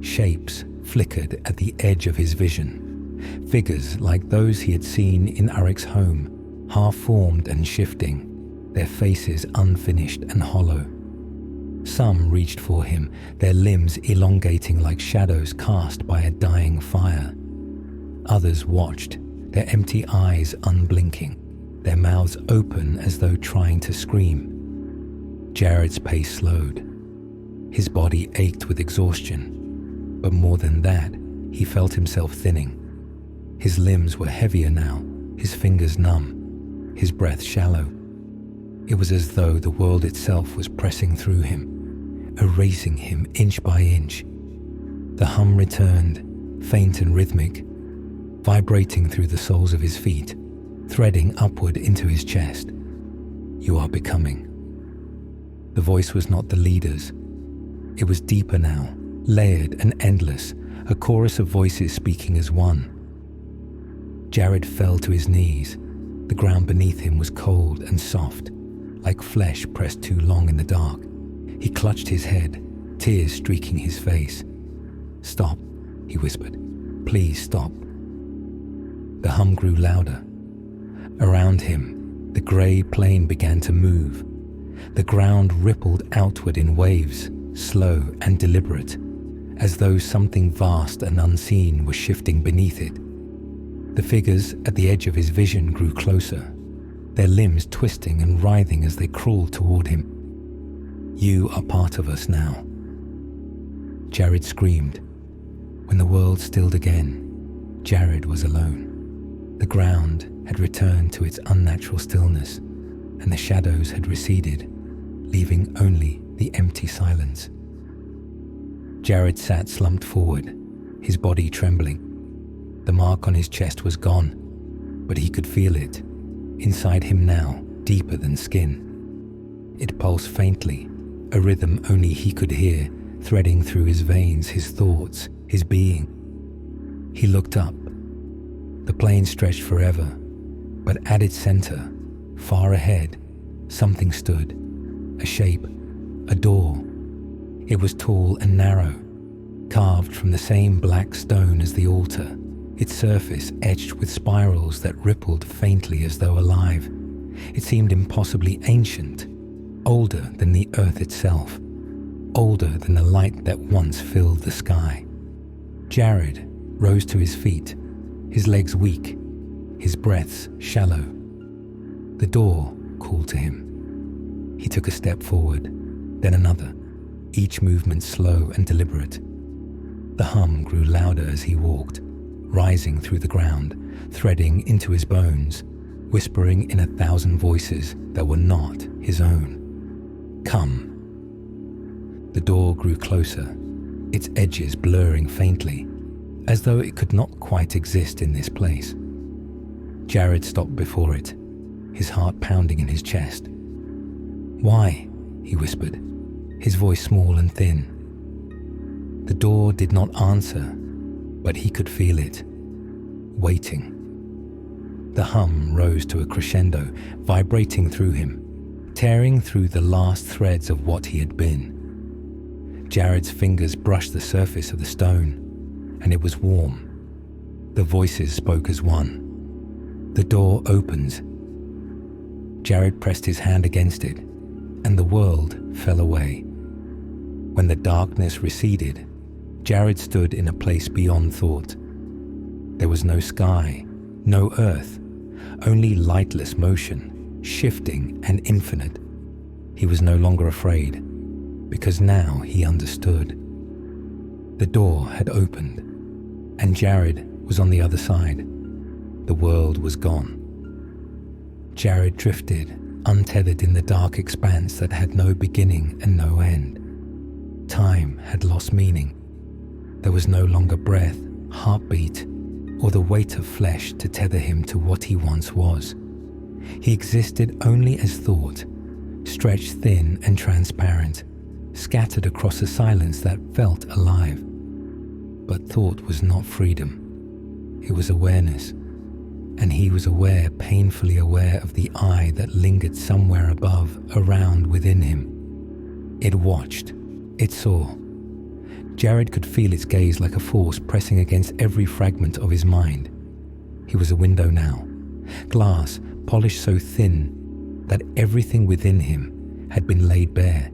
Shapes flickered at the edge of his vision. Figures like those he had seen in Arik's home, half-formed and shifting, their faces unfinished and hollow. Some reached for him, their limbs elongating like shadows cast by a dying fire. Others watched, their empty eyes unblinking, their mouths open as though trying to scream. Jared's pace slowed. His body ached with exhaustion, but more than that, he felt himself thinning. His limbs were heavier now, his fingers numb, his breath shallow. It was as though the world itself was pressing through him, erasing him inch by inch. The hum returned, faint and rhythmic, vibrating through the soles of his feet, threading upward into his chest. You are becoming. The voice was not the leader's. It was deeper now, layered and endless, a chorus of voices speaking as one. Jared fell to his knees. The ground beneath him was cold and soft, like flesh pressed too long in the dark. He clutched his head, tears streaking his face. Stop, he whispered. Please stop. The hum grew louder. Around him, the grey plain began to move. The ground rippled outward in waves, slow and deliberate, as though something vast and unseen was shifting beneath it. The figures at the edge of his vision grew closer, their limbs twisting and writhing as they crawled toward him. You are part of us now. Jared screamed. When the world stilled again, Jared was alone. The ground had returned to its unnatural stillness, and the shadows had receded, leaving only the empty silence. Jared sat slumped forward, his body trembling. The mark on his chest was gone, but he could feel it, inside him now, deeper than skin. It pulsed faintly, a rhythm only he could hear, threading through his veins, his thoughts, his being. He looked up. The plain stretched forever, but at its center, far ahead, something stood. A shape, a door. It was tall and narrow, carved from the same black stone as the altar, its surface etched with spirals that rippled faintly as though alive. It seemed impossibly ancient, older than the earth itself, older than the light that once filled the sky. Jared rose to his feet, his legs weak, his breaths shallow. The door called to him. He took a step forward, then another, each movement slow and deliberate. The hum grew louder as he walked, rising through the ground, threading into his bones, whispering in 1,000 voices that were not his own. Come. The door grew closer, its edges blurring faintly, as though it could not quite exist in this place. Jared stopped before it, his heart pounding in his chest. "Why?" he whispered, his voice small and thin. The door did not answer, but he could feel it, waiting. The hum rose to a crescendo, vibrating through him, tearing through the last threads of what he had been. Jared's fingers brushed the surface of the stone, and it was warm. The voices spoke as one. The door opens. Jared pressed his hand against it, and the world fell away. When the darkness receded, Jared stood in a place beyond thought. There was no sky, no earth, only lightless motion, shifting and infinite. He was no longer afraid, because now he understood. The door had opened, and Jared was on the other side. The world was gone. Jared drifted, untethered in the dark expanse that had no beginning and no end. Time had lost meaning. There was no longer breath, heartbeat, or the weight of flesh to tether him to what he once was. He existed only as thought, stretched thin and transparent, scattered across a silence that felt alive. But thought was not freedom. It was awareness, and he was aware, painfully aware of the eye that lingered somewhere above, around, within him. It watched, it saw. Jared could feel its gaze like a force pressing against every fragment of his mind. He was a window now, glass polished so thin that everything within him had been laid bare.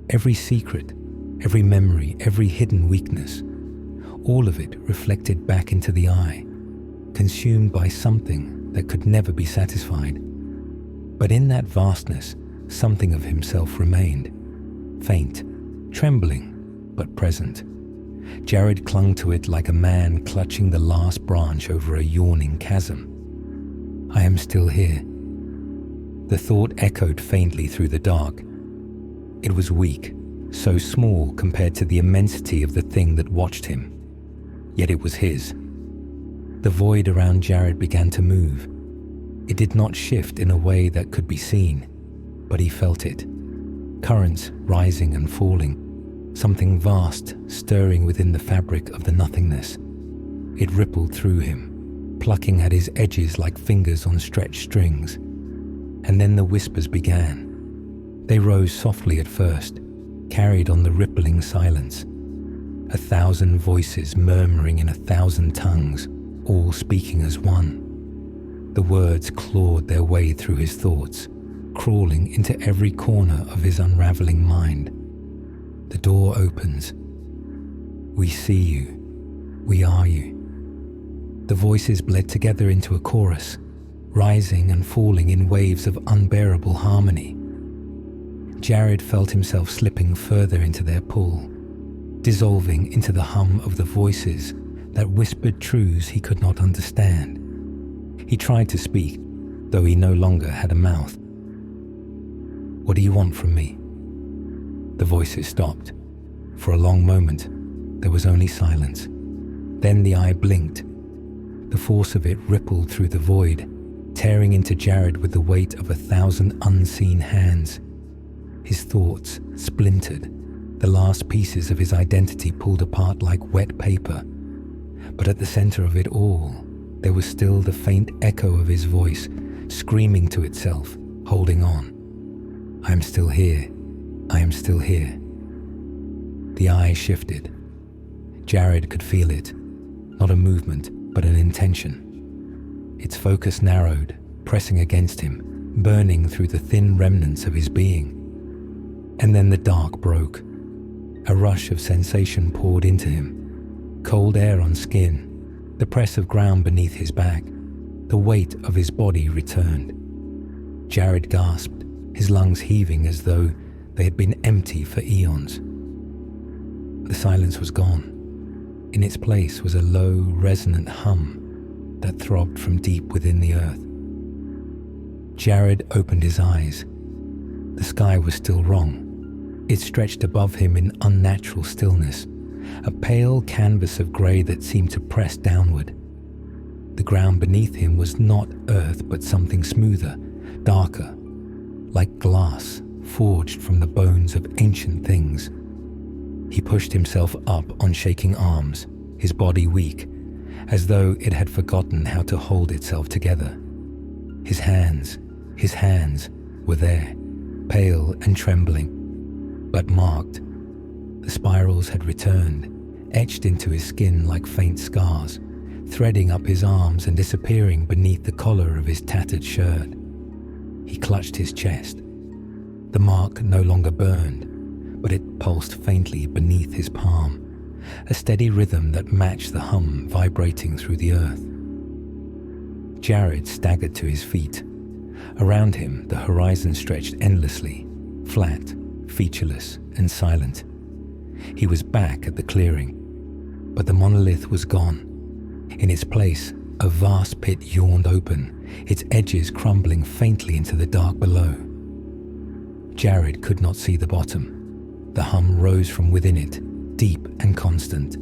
Every secret, every memory, every hidden weakness, all of it reflected back into the eye, consumed by something that could never be satisfied. But in that vastness, something of himself remained, faint, trembling, but present. Jared clung to it like a man clutching the last branch over a yawning chasm. "I am still here." The thought echoed faintly through the dark. It was weak, so small compared to the immensity of the thing that watched him. Yet it was his. The void around Jared began to move. It did not shift in a way that could be seen, but he felt it. Currents rising and falling, something vast stirring within the fabric of the nothingness. It rippled through him, plucking at his edges like fingers on stretched strings. And then the whispers began. They rose softly at first, carried on the rippling silence. 1,000 voices murmuring in 1,000 tongues, all speaking as one. The words clawed their way through his thoughts, crawling into every corner of his unraveling mind. The door opens. "We see you. We are you." The voices bled together into a chorus, rising and falling in waves of unbearable harmony. Jared felt himself slipping further into their pull, dissolving into the hum of the voices that whispered truths he could not understand. He tried to speak, though he no longer had a mouth. "What do you want from me?" The voices stopped. For a long moment, there was only silence. Then the eye blinked. The force of it rippled through the void, tearing into Jared with the weight of 1,000 unseen hands. His thoughts splintered, the last pieces of his identity pulled apart like wet paper. But at the center of it all, there was still the faint echo of his voice, screaming to itself, holding on. "I am still here. I am still here." The eye shifted. Jared could feel it, not a movement, but an intention. Its focus narrowed, pressing against him, burning through the thin remnants of his being. And then the dark broke. A rush of sensation poured into him. Cold air on skin, the press of ground beneath his back, the weight of his body returned. Jared gasped, his lungs heaving as though they had been empty for eons. The silence was gone. In its place was a low, resonant hum that throbbed from deep within the earth. Jared opened his eyes. The sky was still wrong. It stretched above him in unnatural stillness, a pale canvas of grey that seemed to press downward. The ground beneath him was not earth but something smoother, darker, like glass forged from the bones of ancient things. He pushed himself up on shaking arms, his body weak, as though it had forgotten how to hold itself together. His hands were there, pale and trembling, but marked. The spirals had returned, etched into his skin like faint scars, threading up his arms and disappearing beneath the collar of his tattered shirt. He clutched his chest. The mark no longer burned, but it pulsed faintly beneath his palm, a steady rhythm that matched the hum vibrating through the earth. Jared staggered to his feet. Around him, the horizon stretched endlessly, flat, featureless, and silent. He was back at the clearing, but the monolith was gone. In its place, a vast pit yawned open, its edges crumbling faintly into the dark below. Jared could not see the bottom. The hum rose from within it, deep and constant,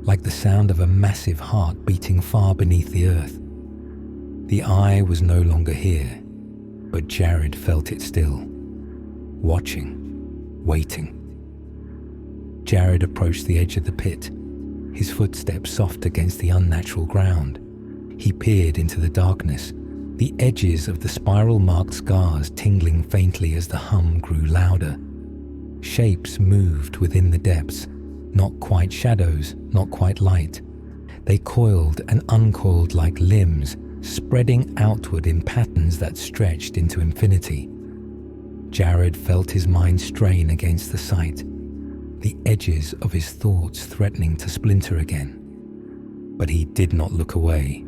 like the sound of a massive heart beating far beneath the earth. The eye was no longer here, but Jared felt it still, watching, waiting. Jared approached the edge of the pit, his footsteps soft against the unnatural ground. He peered into the darkness, the edges of the spiral-marked scars tingling faintly as the hum grew louder. Shapes moved within the depths, not quite shadows, not quite light. They coiled and uncoiled like limbs, spreading outward in patterns that stretched into infinity. Jared felt his mind strain against the sight, the edges of his thoughts threatening to splinter again. But he did not look away.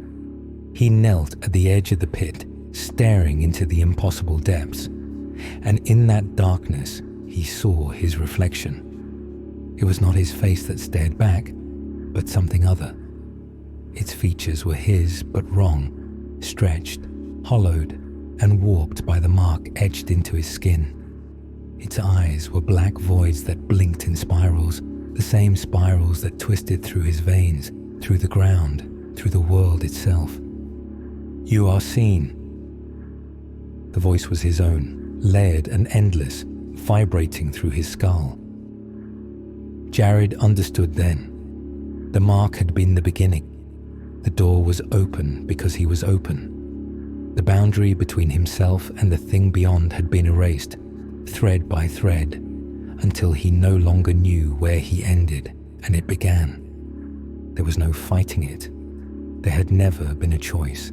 He knelt at the edge of the pit, staring into the impossible depths, and in that darkness he saw his reflection. It was not his face that stared back, but something other. Its features were his, but wrong, stretched, hollowed, and warped by the mark etched into his skin. Its eyes were black voids that blinked in spirals, the same spirals that twisted through his veins, through the ground, through the world itself. "You are seen." The voice was his own, layered and endless, vibrating through his skull. Jared understood then. The mark had been the beginning. The door was open because he was open. The boundary between himself and the thing beyond had been erased, thread by thread, until he no longer knew where he ended and it began. There was no fighting it. There had never been a choice.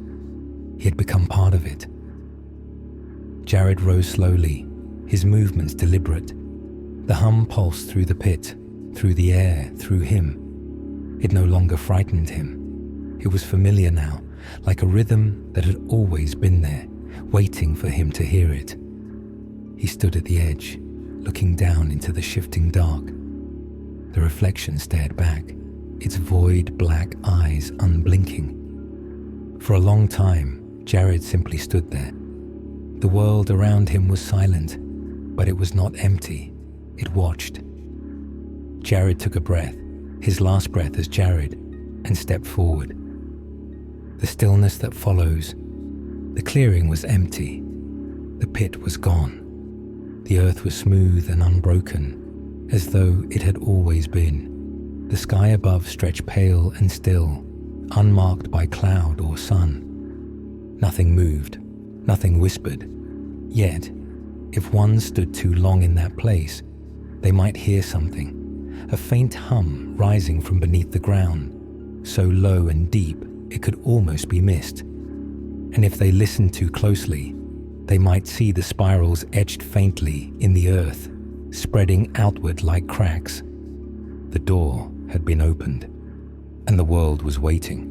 He had become part of it. Jared rose slowly, his movements deliberate. The hum pulsed through the pit, through the air, through him. It no longer frightened him. It was familiar now, like a rhythm that had always been there, waiting for him to hear it. He stood at the edge, looking down into the shifting dark. The reflection stared back, its void black eyes unblinking. For a long time, Jared simply stood there. The world around him was silent, but it was not empty. It watched. Jared took a breath, his last breath as Jared, and stepped forward. The stillness that follows. The clearing was empty. The pit was gone. The earth was smooth and unbroken, as though it had always been. The sky above stretched pale and still, unmarked by cloud or sun. Nothing moved, nothing whispered. Yet, if one stood too long in that place, they might hear something, a faint hum rising from beneath the ground, so low and deep it could almost be missed. And if they listened too closely, they might see the spirals etched faintly in the earth, spreading outward like cracks. The door had been opened, and the world was waiting.